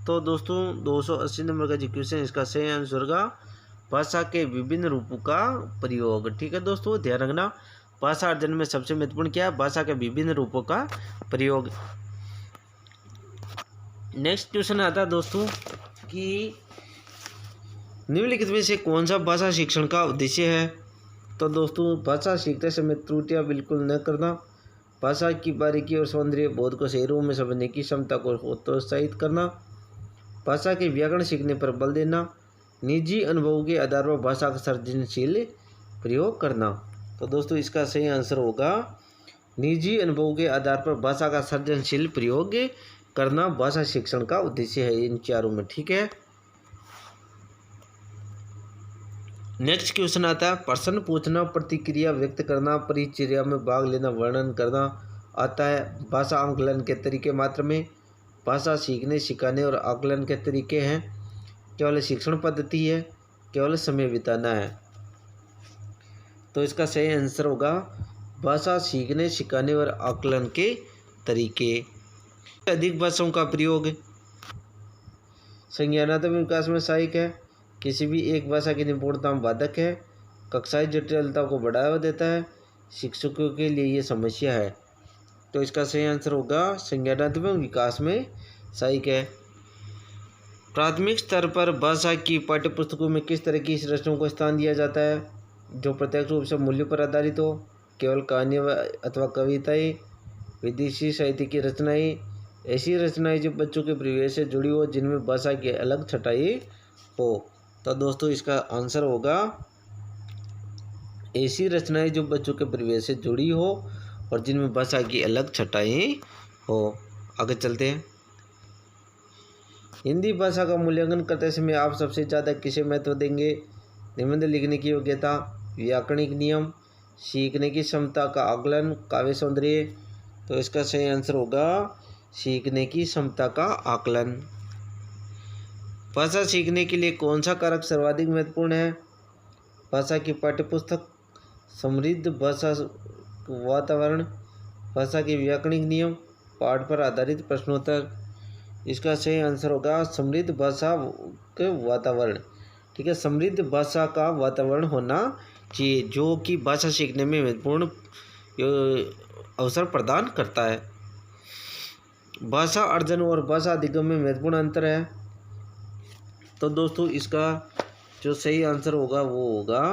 S1: तो दोस्तों 280 नंबर का जो क्वेश्चन इसका सही आंसर होगा भाषा के विभिन्न रूपों का प्रयोग। ठीक है दोस्तों, ध्यान रखना। भाषा अर्जन में सबसे महत्वपूर्ण क्या है? भाषा के विभिन्न रूपों का प्रयोग। नेक्स्ट क्वेश्चन आता है दोस्तों कि निम्नलिखित में से कौन सा भाषा शिक्षण का उद्देश्य है? तो दोस्तों भाषा सीखते समय त्रुटियां बिल्कुल न करना, भाषा की बारीकी और सौंदर्य बोध को सही रूप में समझने की क्षमता को प्रोत्साहित करना, भाषा के व्याकरण सीखने पर बल देना, निजी अनुभव के आधार पर भाषा का सृजनशील प्रयोग करना। तो दोस्तों इसका सही आंसर होगा निजी अनुभव के आधार पर भाषा का सृजनशील प्रयोग करना भाषा शिक्षण का उद्देश्य है इन चारों में। ठीक है, नेक्स्ट क्वेश्चन आता है प्रश्न पूछना, प्रतिक्रिया व्यक्त करना, परिचर्या में भाग लेना, वर्णन करना आता है। भाषा आंकलन के तरीके मात्र में, भाषा सीखने सिखाने और आकलन के तरीके हैं, केवल शिक्षण पद्धति है, केवल समय बिताना है। तो इसका सही आंसर होगा भाषा सीखने सिखाने और आकलन के तरीके। अधिक भाषाओं का प्रयोग, संज्ञानात्मक विकास में सहायक है, किसी भी एक भाषा की निपुणता में बाधक है, कक्षाई जटिलता को बढ़ावा देता है, शिक्षकों के लिए ये समस्या है। तो इसका सही आंसर होगा संज्ञानात्मक विकास में सहायक है। प्राथमिक स्तर पर भाषा की पाठ्यपुस्तकों में किस तरह की रचनाओं को स्थान दिया जाता है? जो प्रत्यक्ष रूप से मूल्यों पर आधारित हो, केवल कहानियाँ अथवा कविताएं, विदेशी साहित्य की रचनाएं, ऐसी रचनाएं जो बच्चों के परिवेश से जुड़ी हो, जिनमें भाषा की अलग छटाई हो। तो दोस्तों इसका आंसर होगा ऐसी रचनाएं जो बच्चों के परिवेश से जुड़ी हो और जिनमें भाषा की अलग छटाई हो। आगे चलते हैं। हिंदी भाषा का मूल्यांकन करते समय आप सबसे ज़्यादा किसे महत्व देंगे? निबंध लिखने की योग्यता, व्याकरणिक नियम, सीखने की क्षमता का आकलन, काव्य सौंदर्य। तो इसका सही आंसर होगा सीखने की क्षमता का आकलन। भाषा सीखने के लिए कौन सा कारक सर्वाधिक महत्वपूर्ण है? भाषा की पाठ्यपुस्तक, समृद्ध भाषा वातावरण, भाषा के व्याकरणिक नियम, पाठ पर आधारित प्रश्नोत्तर। इसका सही आंसर होगा समृद्ध भाषा के वातावरण। ठीक है, समृद्ध भाषा का वातावरण होना चाहिए जो कि भाषा सीखने में महत्वपूर्ण अवसर प्रदान करता है। भाषा अर्जन और भाषा अधिगम में महत्वपूर्ण अंतर है। तो दोस्तों इसका जो सही आंसर होगा वो होगा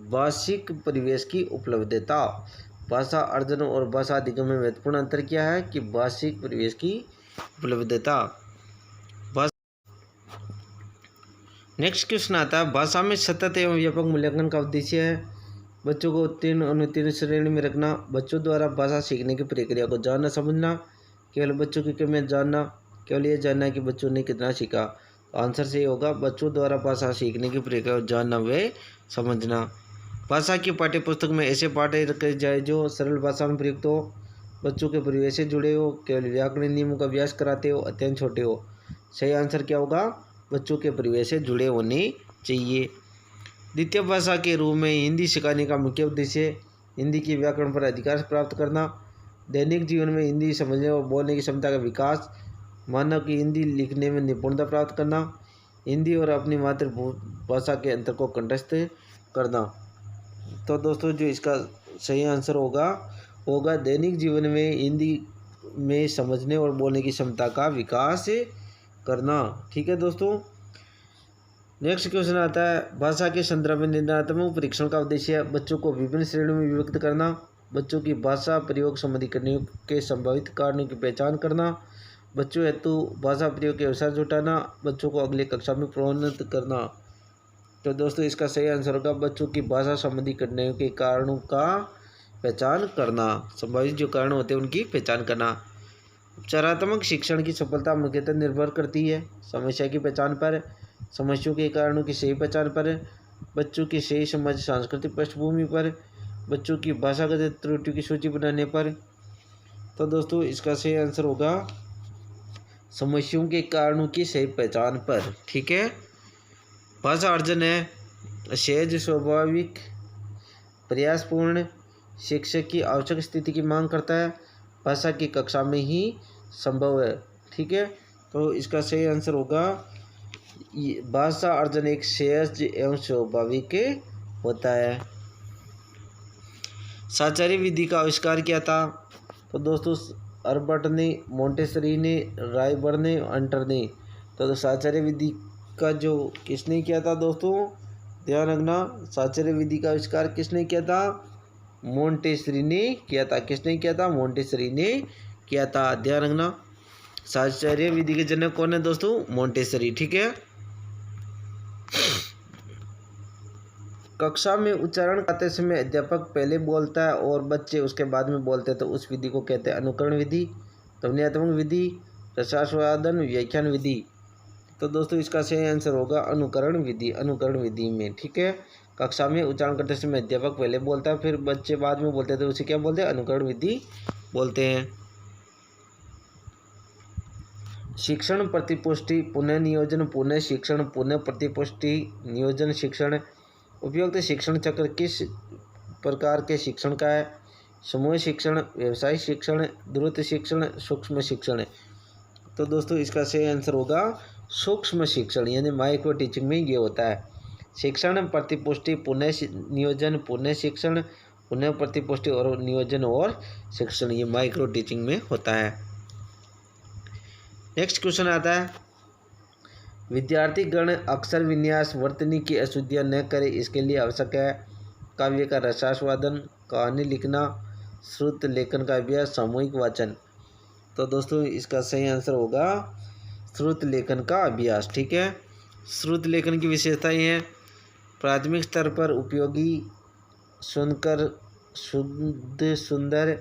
S1: भाषिक परिवेश की उपलब्धता। भाषा अर्जन और भाषा अधिगम में महत्वपूर्ण अंतर क्या है कि भाषिक परिवेश की उपलब्धता। नेक्स्ट क्वेश्चन आता है, भाषा में सतत एवं व्यापक मूल्यांकन का उद्देश्य है बच्चों को उत्तीर्ण अनुत्तीर्ण श्रेणी में रखना, बच्चों द्वारा भाषा सीखने की प्रक्रिया को जानना समझना, केवल बच्चों की कमियां जानना, केवल ये जानना कि बच्चों ने कितना सीखा। आंसर सही होगा बच्चों द्वारा भाषा सीखने की प्रक्रिया को जानना व समझना। भाषा की पाठ्यपुस्तक में ऐसे पाठ रखे जाए जो सरल भाषा में प्रयुक्त हो, बच्चों के परिवेश से जुड़े हो, केवल व्याकरण नियमों का अभ्यास कराते हो, अत्यंत छोटे हो। सही आंसर क्या होगा? बच्चों के परिवेश से जुड़े होने चाहिए। द्वितीय भाषा के रूप में हिंदी सिखाने का मुख्य उद्देश्य हिंदी के व्याकरण पर अधिकार प्राप्त करना, दैनिक जीवन में हिंदी समझने और बोलने की क्षमता का विकास, मानव की हिंदी लिखने में निपुणता प्राप्त करना, हिंदी और अपनी मातृभाषा के अंतर को कंठस्थ करना। तो दोस्तों जो इसका सही आंसर होगा दैनिक जीवन में हिंदी में समझने और बोलने की क्षमता का विकास करना। ठीक है दोस्तों, नेक्स्ट क्वेश्चन आता है, भाषा के संदर्भ में निर्णयात्मक परीक्षण का उद्देश्य है बच्चों को विभिन्न श्रेणियों में विभक्त करना, बच्चों की भाषा प्रयोग संबंधी करने के संभावित कारणों की पहचान करना, बच्चों हेतु भाषा प्रयोग के अवसर जुटाना, बच्चों को अगली कक्षा में प्रोन्नत करना। तो दोस्तों इसका सही आंसर होगा बच्चों की भाषा संबंधी करने के कारणों का पहचान करना, संभावित जो कारण होते हैं उनकी पहचान करना। उपचारात्मक शिक्षण की सफलता मुख्यतः निर्भर करती है समस्या की पहचान पर, समस्याओं के कारणों की सही पहचान पर, बच्चों की सही समझ सांस्कृतिक पृष्ठभूमि पर, बच्चों की भाषागत त्रुटियों की सूची बनाने पर। तो दोस्तों इसका सही आंसर होगा समस्याओं के कारणों की सही पहचान पर। ठीक है, भाषा अर्जन है सहज, स्वाभाविक, प्रयासपूर्ण, शिक्षक की आवश्यक स्थिति की मांग करता है, भाषा की कक्षा में ही संभव है। ठीक है, तो इसका सही आंसर होगा भाषा अर्जन एक सहज एवं स्वाभाविक होता है। साचार्य विधि का आविष्कार किया था? तो दोस्तों अरबर्ट ने, मोंटेसरी ने, रायबर्न ने, अंटर ने। तो साचार्य विधि का जो किसने किया था दोस्तों? ध्यान रखना, साचार्य विधि का आविष्कार किसने किया था? मोंटेसरी ने किया था। किसने किया था? मोंटेसरी ने किया था। ध्यान रखना, साचार्य विधि के जनक कौन है दोस्तों? मोंटेसरी। ठीक है, कक्षा में उच्चारण करते समय अध्यापक पहले बोलता है और बच्चे उसके बाद में बोलते हैं, तो उस विधि को कहते हैं अनुकरण विधि, ध्वन्यात्मक विधि, रसास्वादन, व्याख्यान विधि। तो दोस्तों इसका सही आंसर होगा अनुकरण विधि, अनुकरण विधि में। ठीक है, कक्षा में उच्चारण करते समय अध्यापक पहले बोलता है फिर बच्चे बाद में बोलते हैं, तो उसे क्या बोलते हैं? अनुकरण विधि बोलते हैं। शिक्षण प्रतिपुष्टि, पुनः नियोजन, पुनः शिक्षण, पुनः प्रतिपुष्टि, नियोजन शिक्षण। उपयुक्त शिक्षण चक्र किस प्रकार के शिक्षण का है? समूह शिक्षण, व्यवसायिक शिक्षण, द्रुत शिक्षण, सूक्ष्म शिक्षण। तो दोस्तों इसका सही आंसर होगा सूक्ष्म शिक्षण, यानी माइक्रो टीचिंग में ये होता है। शिक्षण प्रतिपुष्टि, पुनः नियोजन, पुनः शिक्षण, पुनः प्रतिपुष्टि और नियोजन और शिक्षण, ये माइक्रो टीचिंग में होता है। नेक्स्ट क्वेश्चन आता है, विद्यार्थी गण अक्षर विन्यास वर्तनी की अशुद्धियाँ न करे इसके लिए आवश्यक है काव्य का रसास्वादन, कहानी लिखना, श्रुत लेखन का अभ्यास, सामूहिक वाचन। तो दोस्तों इसका सही आंसर होगा श्रुत लेखन का अभ्यास। ठीक है, श्रुत लेखन की विशेषताएं हैं प्राथमिक स्तर पर उपयोगी, सुनकर शुद्ध सुंदर,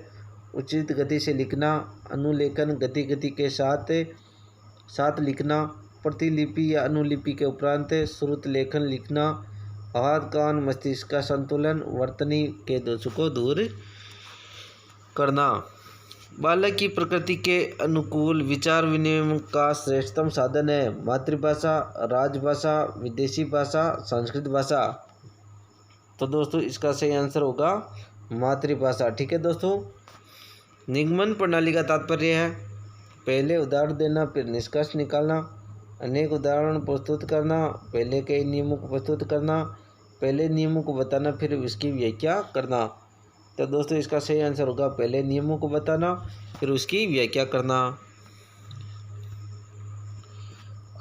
S1: उचित गति से लिखना, अनुलेखन गति के साथ लिखना, प्रतिलिपि या अनुलिपि के उपरांत श्रुत लेखन लिखना, हाथ कान मस्तिष्क का संतुलन, वर्तनी के दोषों को दूर करना। बालक की प्रकृति के अनुकूल विचार विनिमय का श्रेष्ठतम साधन है मातृभाषा, राजभाषा, विदेशी भाषा, संस्कृत भाषा। तो दोस्तों इसका सही आंसर होगा मातृभाषा। ठीक है दोस्तों। निगमन प्रणाली का तात्पर्य है पहले उदाहरण देना फिर निष्कर्ष निकालना, अनेक उदाहरण प्रस्तुत करना, पहले कई नियमों को प्रस्तुत करना, पहले नियमों को बताना फिर उसकी व्याख्या करना। तो दोस्तों इसका सही आंसर होगा पहले नियमों को बताना फिर उसकी व्याख्या करना।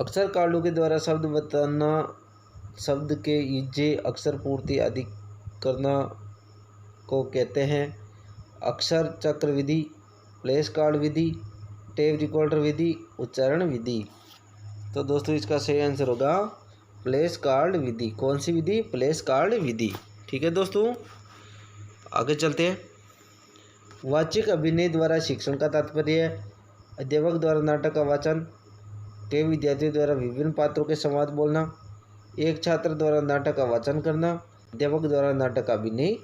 S1: अक्षर कार्डों के द्वारा शब्द बताना, शब्द के युज्य अक्षर पूर्ति आदि करना को कहते हैं अक्षर चक्र विधि, फ्लैश कार्ड विधि, टेप रिकॉर्डर विधि, उच्चारण विधि। तो दोस्तों इसका सही आंसर होगा फ्लैश कार्ड विधि। कौन सी विधि? फ्लैश कार्ड विधि। ठीक है दोस्तों, आगे चलते हैं। वाचिक अभिनय द्वारा शिक्षण का तात्पर्य है अध्यापक द्वारा नाटक का वाचन, कई विद्यार्थियों द्वारा विभिन्न पात्रों के संवाद बोलना, एक छात्र द्वारा नाटक का वाचन करना, अध्यापक द्वारा नाटक का अभिनय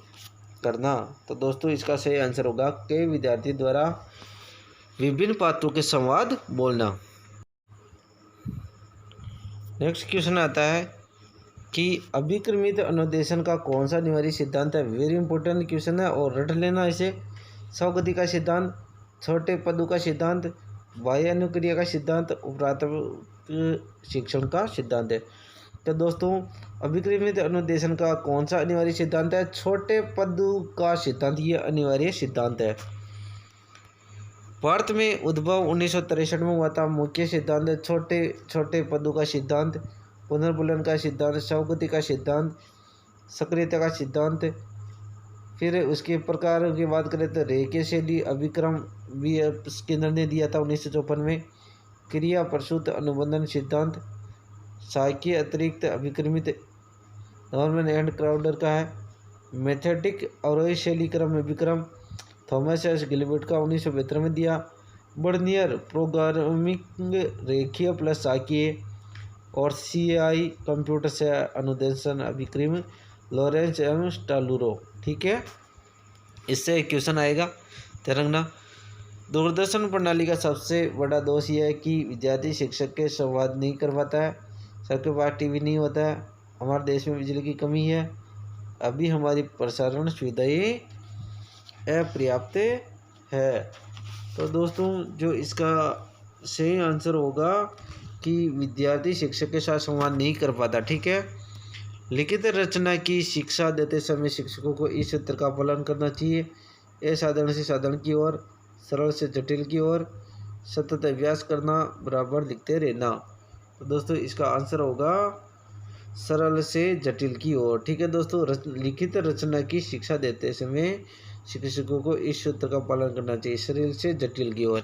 S1: करना। तो दोस्तों इसका सही आंसर होगा कई विद्यार्थी द्वारा विभिन्न पात्रों के संवाद बोलना। नेक्स्ट क्वेश्चन आता है कि अभिक्रमित अनुदेशन का कौन सा अनिवार्य सिद्धांत है। वेरी इंपॉर्टेंट क्वेश्चन है और रट लेना इसे। स्वगति का सिद्धांत, छोटे पदों का सिद्धांत, बाह्य अनुक्रिया का सिद्धांत, उपरात्मक शिक्षण का सिद्धांत है। तो दोस्तों अभिक्रमित अनुदेशन का कौन सा अनिवार्य सिद्धांत है? छोटे पदों का सिद्धांत, ये अनिवार्य सिद्धांत है। भारत में उद्भव 1963 में हुआ था। मुख्य सिद्धांत है छोटे छोटे पदों का सिद्धांत, पुनर्बुलन का सिद्धांत, स्वगति का सिद्धांत, सक्रियता का सिद्धांत। फिर उसके प्रकार की बात करें तो रेखीय शैली अभिक्रम भी केंद्र ने दिया था 1954 में। क्रिया प्रसूत अनुबंधन सिद्धांत साइकी अतिरिक्त अभिक्रमित नॉर्मन एंड क्राउडर का है। मैथेटिक अवरोही शैली क्रम अभिक्रम थॉमस एस गिलबर्ट का 1972 में दिया। बर्नियर प्रोग्रामिंग रेखीय प्लस साइकी और CI कंप्यूटर से अनुदेशन अभिक्रम लॉरेंस एम स्टालूरो। ठीक है, इससे एक क्वेश्चन आएगा तेरंगना। दूरदर्शन प्रणाली का सबसे बड़ा दोष यह है कि विद्यार्थी शिक्षक के संवाद नहीं कर पाता है। सबके पास टीवी नहीं होता है। हमारे देश में बिजली की कमी है। अभी हमारी प्रसारण सुविधाएं अपर्याप्त है। तो दोस्तों जो इसका सही आंसर होगा कि विद्यार्थी शिक्षक के साथ संवाद नहीं कर पाता। ठीक है। लिखित रचना की शिक्षा देते समय शिक्षकों को इस सूत्र का पालन करना चाहिए। असाधारण से साधारण की ओर, सरल से जटिल की ओर, सतत अभ्यास करना, बराबर लिखते रहना। तो दोस्तों इसका आंसर होगा सरल से जटिल की ओर। ठीक है दोस्तों, लिखित रचना की शिक्षा देते समय शिक्षकों को इस सूत्र का पालन करना चाहिए, सरल से जटिल की ओर।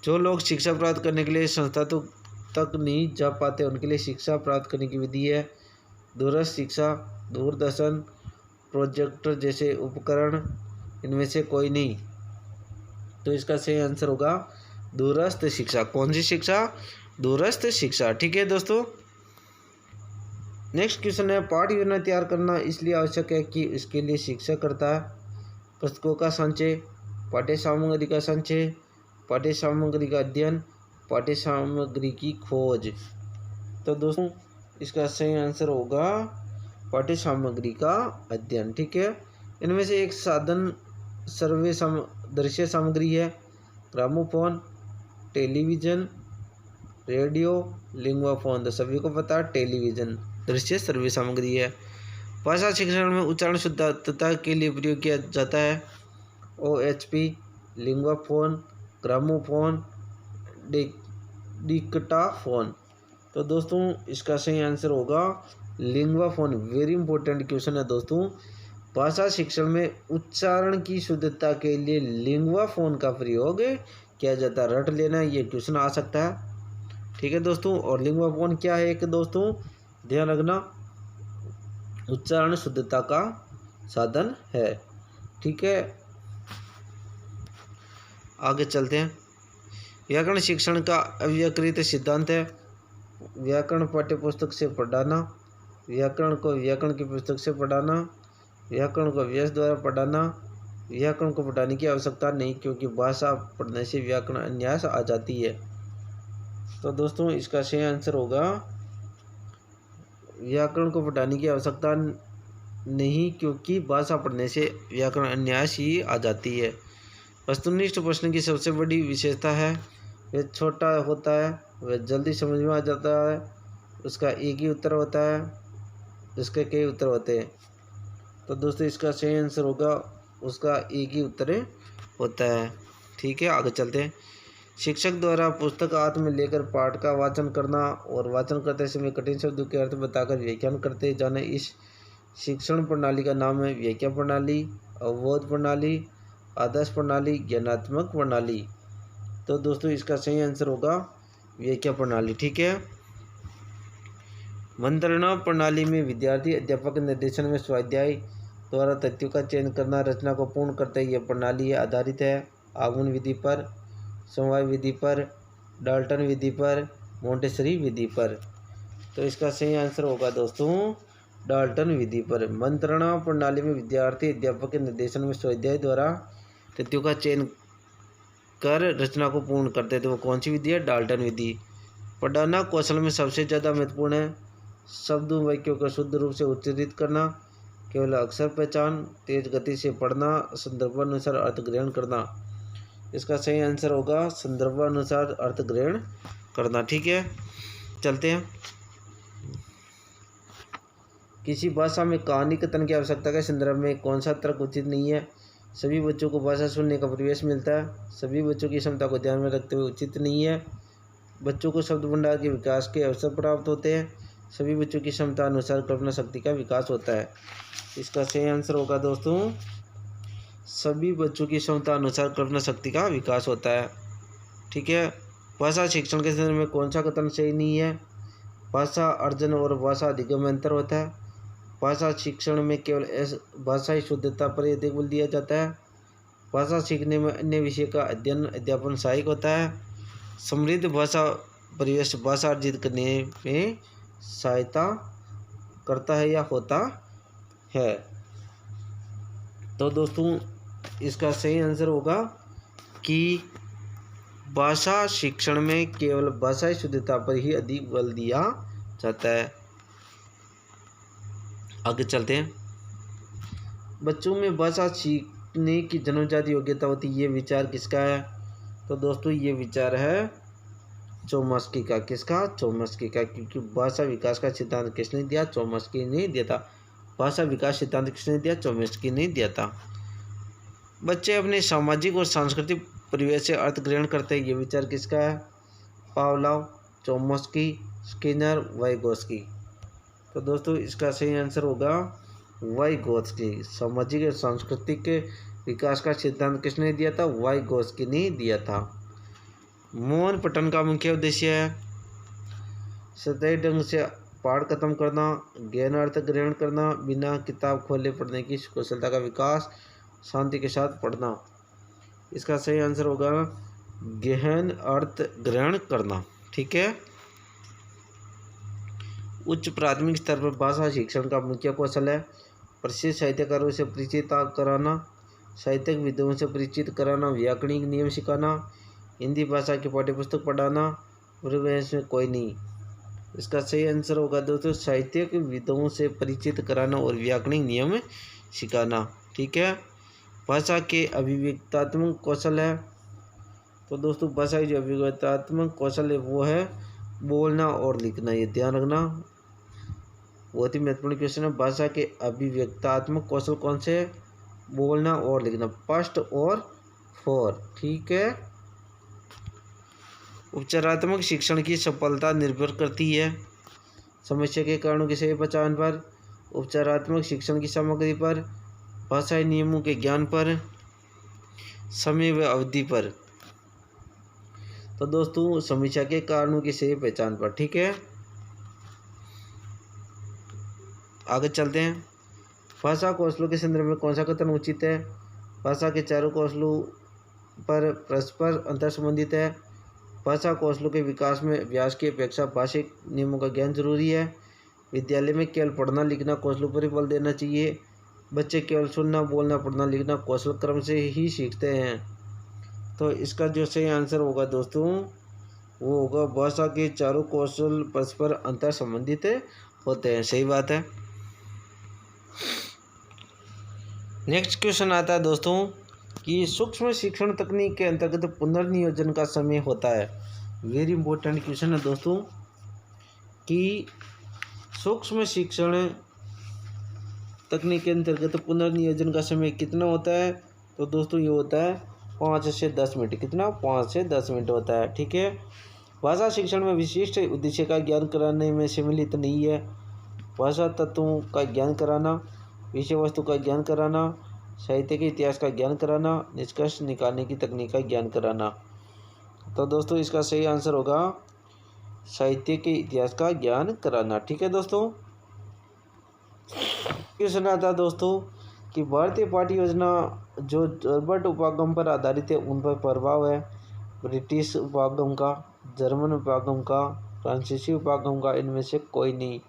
S1: जो लोग शिक्षा प्राप्त करने के लिए संस्था तक नहीं जा पाते उनके लिए शिक्षा प्राप्त करने की विधि है दूरस्थ शिक्षा, दूरदर्शन, प्रोजेक्टर जैसे उपकरण, इनमें से कोई नहीं। तो इसका सही आंसर होगा दूरस्थ शिक्षा। कौन सी शिक्षा? दूरस्थ शिक्षा। ठीक है दोस्तों, नेक्स्ट क्वेश्चन है पाठ्य योजना तैयार करना इसलिए आवश्यक है कि इसके लिए शिक्षक करता है पुस्तकों का संचय, पाठ्य सामग्री का संचय, पाठ्य सामग्री का अध्ययन, पाठ्य सामग्री की खोज। तो दोस्तों इसका सही आंसर होगा पाठ्य सामग्री का अध्ययन। ठीक है, इनमें से एक साधन सर्वे दृश्य सामग्री है, gramophone, television, radio, lingua phone. तो सभी को पता है टेलीविज़न दृश्य सर्वे सामग्री है। भाषा शिक्षण में उच्चारण शुद्धता के लिए प्रयोग किया जाता है OHP, lingua phone, gramophone, Dictaphone. तो दोस्तों इसका सही आंसर होगा lingua phone. Very important question है दोस्तों। भाषा शिक्षण में उच्चारण की शुद्धता के लिए लिंगुआ फोन का प्रयोग किया जाता है। रट लेना, ये क्वेश्चन आ सकता है। ठीक है दोस्तों, और लिंगुआ फोन क्या है एक दोस्तों ध्यान रखना, उच्चारण शुद्धता का साधन है। ठीक है, आगे चलते हैं। व्याकरण शिक्षण का अव्यकृत सिद्धांत है व्याकरण पाठ्यपुस्तक से पढ़ाना, व्याकरण को व्याकरण की पुस्तक से पढ़ाना, व्याकरण को अभ्यास द्वारा पढ़ाना, व्याकरण को पढ़ाने की आवश्यकता नहीं, क्योंकि भाषा पढ़ने से व्याकरण अन्यास आ जाती है। तो दोस्तों इसका सही आंसर होगा व्याकरण को पढ़ाने की आवश्यकता नहीं, क्योंकि भाषा पढ़ने से व्याकरण अन्यास ही आ जाती है। वस्तुनिष्ठ प्रश्न की सबसे बड़ी विशेषता है वह छोटा होता है, वह जल्दी समझ में आ जाता है, उसका एक ही उत्तर होता है, उसके कई उत्तर होते हैं। तो दोस्तों इसका सही आंसर होगा उसका एक ही उत्तर होता है। ठीक है, आगे चलते हैं। शिक्षक द्वारा पुस्तक हाथ में लेकर पाठ का वाचन करना और वाचन करते समय कठिन शब्दों के अर्थ बताकर व्याख्यान करते जाना, इस शिक्षण प्रणाली का नाम है व्याख्या प्रणाली, अवबोध प्रणाली, आदर्श प्रणाली, ज्ञानात्मक प्रणाली। तो दोस्तों इसका सही आंसर होगा व्याख्या प्रणाली। ठीक है। मंत्रणा प्रणाली में विद्यार्थी अध्यापक के निर्देशन में स्वाध्याय द्वारा तथ्यों का चयन करना, रचना को पूर्ण करते यह प्रणाली आधारित है आगमन विधि पर, समवाय विधि पर, डाल्टन विधि पर, मोंटेसरी विधि पर। तो इसका सही आंसर होगा दोस्तों डाल्टन विधि पर। मंत्रणा प्रणाली में विद्यार्थी अध्यापक के निर्देशन में स्वाध्याय द्वारा तथ्यों का चयन कर रचना को पूर्ण करते थे, वो कौन सी विधि है? डाल्टन विधि। पढ़ाना कौशल में सबसे ज़्यादा महत्वपूर्ण है शब्दों वाक्यों को शुद्ध रूप से उच्चारित करना, केवल अक्षर पहचान, तेज गति से पढ़ना, संदर्भानुसार अर्थ ग्रहण करना। इसका सही आंसर होगा संदर्भानुसार अर्थ ग्रहण करना। ठीक है, चलते हैं। किसी भाषा में कहानी कथन की आवश्यकता के संदर्भ में कौन सा तर्क उचित नहीं है? सभी बच्चों को भाषा सुनने का परिवेश मिलता है, सभी बच्चों की क्षमता को ध्यान में रखते हुए उचित नहीं है, बच्चों को शब्द भंडार के विकास के अवसर प्राप्त होते हैं, सभी बच्चों की क्षमता अनुसार कल्पना शक्ति का विकास होता है। इसका सही आंसर होगा दोस्तों सभी बच्चों की क्षमता अनुसार कल्पना शक्ति का विकास होता है। ठीक है। भाषा शिक्षण के संदर्भ में कौन सा कथन सही नहीं है? भाषा अर्जन और भाषा अधिगम में अंतर होता है, भाषा शिक्षण में केवल भाषाई शुद्धता पर अधिक बल दिया जाता है, भाषा सीखने में अन्य विषय का अध्ययन अध्यापन सहायक होता है, समृद्ध भाषा परिवेश भाषा अर्जित करने में सहायता करता है या होता है। तो दोस्तों इसका सही आंसर होगा कि भाषा शिक्षण में केवल भाषाई शुद्धता पर ही अधिक बल दिया जाता है। आगे चलते हैं। बच्चों में भाषा सीखने की जन्मजात योग्यता होती है, ये विचार किसका है? तो दोस्तों ये विचार है चोम्स्की का। किसका? चोम्स्की का। क्योंकि भाषा विकास का सिद्धांत किसने दिया? चोम्स्की ने दिया था। भाषा विकास सिद्धांत किसने दिया? चोम्स्की ने दिया था। बच्चे अपने सामाजिक और सांस्कृतिक परिवेश से अर्थ ग्रहण करते हैं, ये विचार किसका है? Pavlov, Chomsky, Skinner, Vygotsky. तो दोस्तों इसका सही आंसर होगा वाइगोत्स्की। सामाजिक और सांस्कृतिक विकास का सिद्धांत किसने दिया था? वाइगोत्स्की ने दिया था। मौन पठन का मुख्य उद्देश्य है सतही ढंग से पाठ खत्म करना, गहन अर्थ ग्रहण करना, बिना किताब खोले पढ़ने की कौशलता का विकास, शांति के साथ पढ़ना। इसका सही आंसर होगा गहन अर्थ ग्रहण करना। ठीक है। उच्च प्राथमिक स्तर पर भाषा शिक्षण का मुख्य कौशल है प्रसिद्ध साहित्यकारों से परिचित कराना, साहित्यिक विद्वानों से परिचित कराना, व्याकरणिक नियम सिखाना, हिंदी भाषा की पाठ्यपुस्तक पढ़ाना, पूर्वाभ्यास में कोई नहीं। इसका सही आंसर होगा दोस्तों साहित्यिक विद्वानों से परिचित कराना और व्याकरणिक नियम सिखाना। ठीक है। भाषा के अभिव्यक्तात्मक कौशल है, तो दोस्तों भाषा की जो अभिव्यक्तात्मक कौशल है वो है बोलना और लिखना। ये ध्यान रखना, बहुत ही महत्वपूर्ण क्वेश्चन है। भाषा के अभिव्यक्तात्मक कौशल कौन से है? बोलना और लिखना, फर्स्ट और फोर। ठीक है। उपचारात्मक शिक्षण की सफलता निर्भर करती है समस्या के कारणों की सही पहचान पर, उपचारात्मक शिक्षण की सामग्री पर, भाषाई नियमों के ज्ञान पर, समय व अवधि पर। तो दोस्तों समस्या के कारणों की सही पहचान पर। ठीक है। आगे चलते हैं। भाषा कौशलों के संदर्भ में कौन सा कथन उचित है? भाषा के चारों कौशलों पर परस्पर अंतर संबंधित है, भाषा कौशलों के विकास में अभ्यास की अपेक्षा भाषिक नियमों का ज्ञान जरूरी है, विद्यालय में केवल पढ़ना लिखना कौशलों पर ही बल देना चाहिए, बच्चे केवल सुनना, बोलना, पढ़ना, लिखना कौशल क्रम से ही सीखते हैं। तो इसका जो सही आंसर होगा दोस्तों वो होगा भाषा के चारों कौशल परस्पर अंतर संबंधित होते हैं। सही बात है। नेक्स्ट क्वेश्चन आता है दोस्तों कि सूक्ष्म शिक्षण तकनीक के अंतर्गत पुनर्नियोजन का समय होता है। वेरी इंपॉर्टेंट क्वेश्चन है दोस्तों कि सूक्ष्म शिक्षण तकनीक के अंतर्गत पुनर्नियोजन का समय कितना होता है। तो दोस्तों ये होता है 5 से 10 मिनट। कितना? 5 से 10 मिनट होता है। ठीक है। भाषा शिक्षण में विशिष्ट उद्देश्य का ज्ञान कराने में सम्मिलित नहीं है। भाषा तत्वों का ज्ञान कराना, विषय वस्तु का ज्ञान कराना, साहित्य के इतिहास का ज्ञान कराना, निष्कर्ष निकालने की तकनीक का ज्ञान कराना। तो दोस्तों इसका सही आंसर होगा साहित्य के इतिहास का ज्ञान कराना। ठीक है दोस्तों। क्वेश्चन आता है दोस्तों कि भारतीय पाठ्य योजना जो रॉबर्ट उपागम पर आधारित है उन पर प्रभाव है ब्रिटिश उपागम का, जर्मन उपागम का, फ्रांसीसी उपागम का, इनमें से कोई नहीं।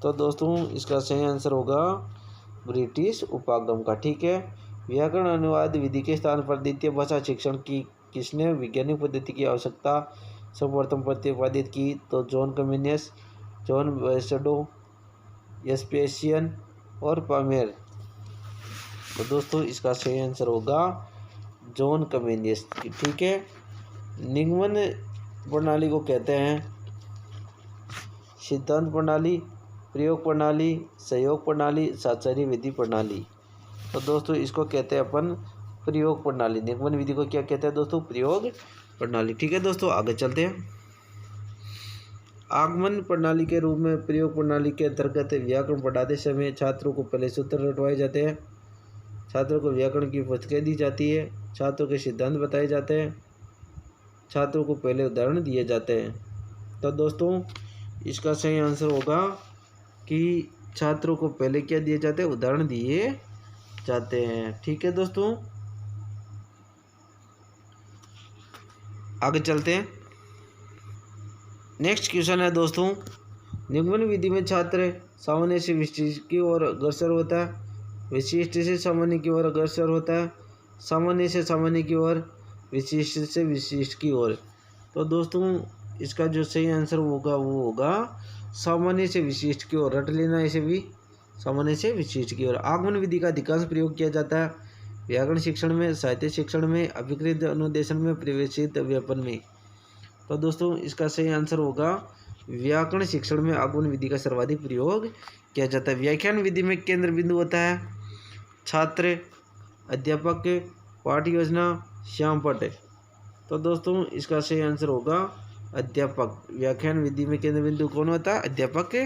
S1: तो दोस्तों इसका सही आंसर होगा ब्रिटिश उपागम का। ठीक है। व्याकरण अनुवाद विधि के स्थान पर द्वितीय भाषा शिक्षण की किसने वैज्ञानिक पद्धति की आवश्यकता सर्वप्रथम प्रतिपादित की। तो जॉन कम्युनियस, जॉन वेस्टो, एस्पेसियन और पामेर। तो दोस्तों इसका सही आंसर होगा जॉन कम्युनियस। ठीक है। निगमन प्रणाली को कहते हैं सिद्धांत प्रणाली, प्रयोग प्रणाली, सहयोग प्रणाली, साचार्य विधि प्रणाली। तो दोस्तों इसको कहते हैं अपन प्रयोग प्रणाली। निगमन विधि को क्या कहते हैं दोस्तों? प्रयोग प्रणाली। ठीक है दोस्तों आगे चलते हैं। आगमन प्रणाली के रूप में प्रयोग प्रणाली के अंतर्गत व्याकरण पढ़ाते समय छात्रों को पहले सूत्र रटवाए जाते हैं, छात्रों को व्याकरण की पुस्तकें दी जाती है, छात्रों के सिद्धांत बताए जाते हैं, छात्रों को पहले उदाहरण दिए जाते हैं। तो दोस्तों इसका सही आंसर होगा कि छात्रों को पहले क्या दिए जाते हैं? उदाहरण दिए जाते हैं। ठीक है दोस्तों आगे चलते हैं। नेक्स्ट क्वेश्चन है दोस्तों निगमन विधि में छात्र सामान्य से विशिष्ट की ओर अग्रसर होता है, विशिष्ट से सामान्य की ओर अग्रसर होता है, सामान्य से सामान्य की ओर, विशिष्ट से विशिष्ट की ओर। तो दोस्तों इसका जो सही आंसर होगा वो होगा सामान्य से विशिष्ट की ओर। रट लेना इसे भी, सामान्य से विशिष्ट की ओर। आगमन विधि का अधिकांश प्रयोग किया जाता है व्याकरण शिक्षण में, साहित्य शिक्षण में, अभिकृत अनुदेशन में, प्रवेशित व्यापन में। तो दोस्तों इसका सही आंसर होगा व्याकरण शिक्षण में आगमन विधि का सर्वाधिक प्रयोग किया जाता है। व्याख्यान विधि में केंद्र बिंदु होता है छात्र, अध्यापक, पाठ योजना, श्यामपट। तो दोस्तों इसका सही आंसर होगा अध्यापक। व्याख्यान विधि में केंद्र बिंदु कौन होता है? अध्यापक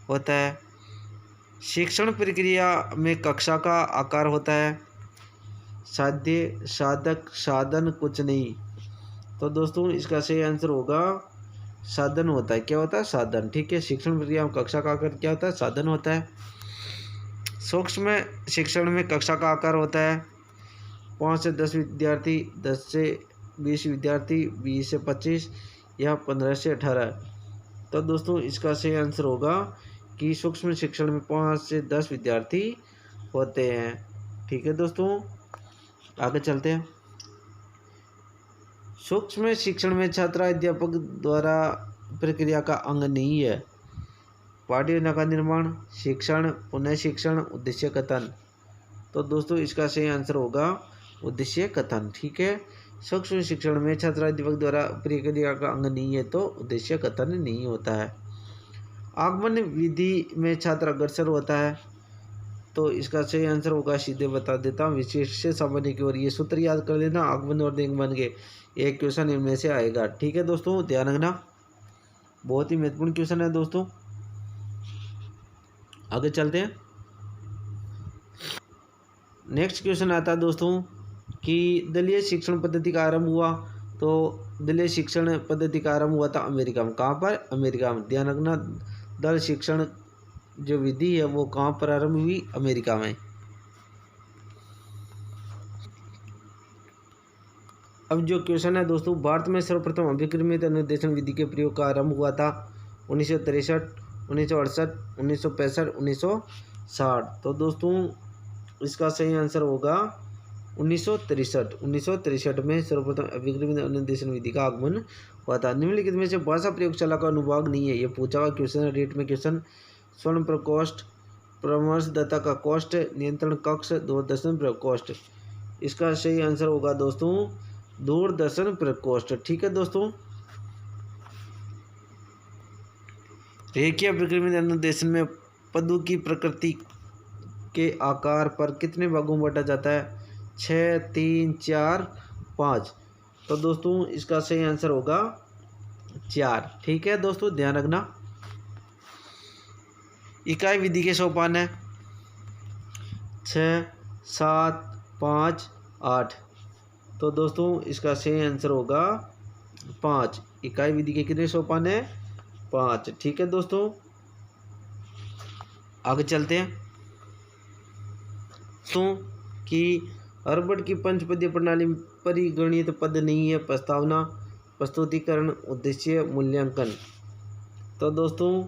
S1: होता है। शिक्षण प्रक्रिया में कक्षा का आकार होता है, साध्य, साधक, साधन कुछ नहीं। तो दोस्तों इसका सही आंसर होगा साधन होता है। क्या होता है? साधन। ठीक है। शिक्षण प्रक्रिया में कक्षा का आकार क्या होता है? साधन होता है। सूक्ष्म शिक्षण में कक्षा का आकार होता है 5 से 10 विद्यार्थी, 10 से 20 विद्यार्थी, 20 से 25 या 15 से 18। तो दोस्तों इसका सही आंसर होगा कि सूक्ष्म शिक्षण में 5 से 10 विद्यार्थी होते हैं। ठीक है दोस्तों आगे चलते हैं। सूक्ष्म शिक्षण में छात्र अध्यापक द्वारा प्रक्रिया का अंग नहीं है। पाठ्य योजना का निर्माण, शिक्षण, पुनः शिक्षण, उद्देश्य कथन। तो दोस्तों इसका सही आंसर होगा उद्देश्य कथन। ठीक है। सूक्ष्म शिक्षण में छात्र अध्यापक द्वारा प्रक्रिया का अंग नहीं है तो उद्देश्य कथन नहीं होता है। आगमन विधि में छात्र अग्रसर होता है तो इसका सही आंसर होगा, सीधे बता देता हूँ, विशिष्ट से सामान्य की ओर। ये सूत्र याद कर लेना, आगमन और निगमन के एक क्वेश्चन इनमें से आएगा। ठीक है दोस्तों ध्यान रखना, बहुत ही महत्वपूर्ण क्वेश्चन है दोस्तों। आगे चलते हैं। नेक्स्ट क्वेश्चन आता है दोस्तों कि दलीय शिक्षण पद्धति का आरंभ हुआ। तो दलीय शिक्षण पद्धति का आरंभ हुआ था अमेरिका में। कहाँ पर? अमेरिका में। ध्यान रखना, दल शिक्षण जो विधि है वो कहाँ पर आरंभ हुई? अमेरिका में। अब जो क्वेश्चन है दोस्तों, भारत में सर्वप्रथम अभिक्रमित अनुदेशन विधि के प्रयोग का आरंभ हुआ था 1963, 1968, 1965, 1960। तो दोस्तों इसका सही आंसर होगा 1963। 1963 में सर्वप्रथम अभिक्रमित अनुदेशन विधि का आगमन हुआ था। निम्नलिखित में से भाषा प्रयोगशाला का अनुभाग नहीं है, ये पूछा हुआ क्वेश्चन, रेट में क्वेश्चन। स्वर्ण प्रकोष्ठ, परामर्शदाता का कोष्ठ, नियंत्रण कक्ष, दूरदर्शन प्रकोष्ठ। इसका सही आंसर होगा दोस्तों दूरदर्शन प्रकोष्ठ। ठीक है दोस्तों। रेखीय अभिक्रमित अनुदेशन में पदों की प्रकृति के आकार पर कितने भागों में बांटा जाता है? 6, 3, 4, 5। तो दोस्तों इसका सही आंसर होगा 4। ठीक है दोस्तों, ध्यान रखना। इकाई विधि के सोपान है 6, 7, 5, 8। तो दोस्तों इसका सही आंसर होगा 5। इकाई विधि के कितने सोपान है? 5। ठीक है दोस्तों, आगे चलते हैं। तो कि हर्बर्ट की पंचपदीय प्रणाली परिगणित पद नहीं है। प्रस्तावना, प्रस्तुतिकरण, उद्देश्य, मूल्यांकन। तो दोस्तों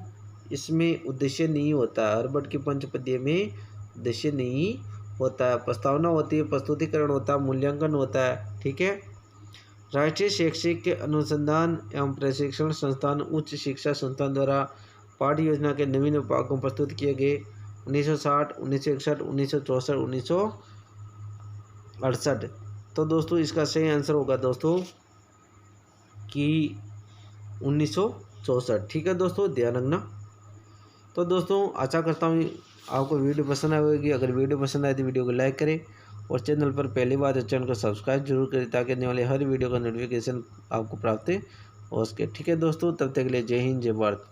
S1: इसमें उद्देश्य नहीं होता है। हर्बर्ट की पंचपदीय में उद्देश्य नहीं होता है। प्रस्तावना होती है, प्रस्तुतिकरण होता है, मूल्यांकन होता है। ठीक है। राष्ट्रीय शैक्षिक अनुसंधान एवं प्रशिक्षण संस्थान उच्च शिक्षा संस्थान द्वारा पाठ्य योजना के नवीन विभागों प्रस्तुत किए गए 1960, 1961, 1964, 1968। तो दोस्तों इसका सही आंसर होगा दोस्तों कि 1964। ठीक है दोस्तों, ध्यान रखना। तो दोस्तों आशा करता हूँ आपको वीडियो पसंद आई होगी। अगर वीडियो पसंद आए तो वीडियो को लाइक करें और चैनल पर पहली बार चैनल को सब्सक्राइब जरूर करें ताकि आने वाले हर वीडियो का नोटिफिकेशन आपको प्राप्त हो सके। ठीक है दोस्तों, तब तक के लिए जय हिंद, जय भारत।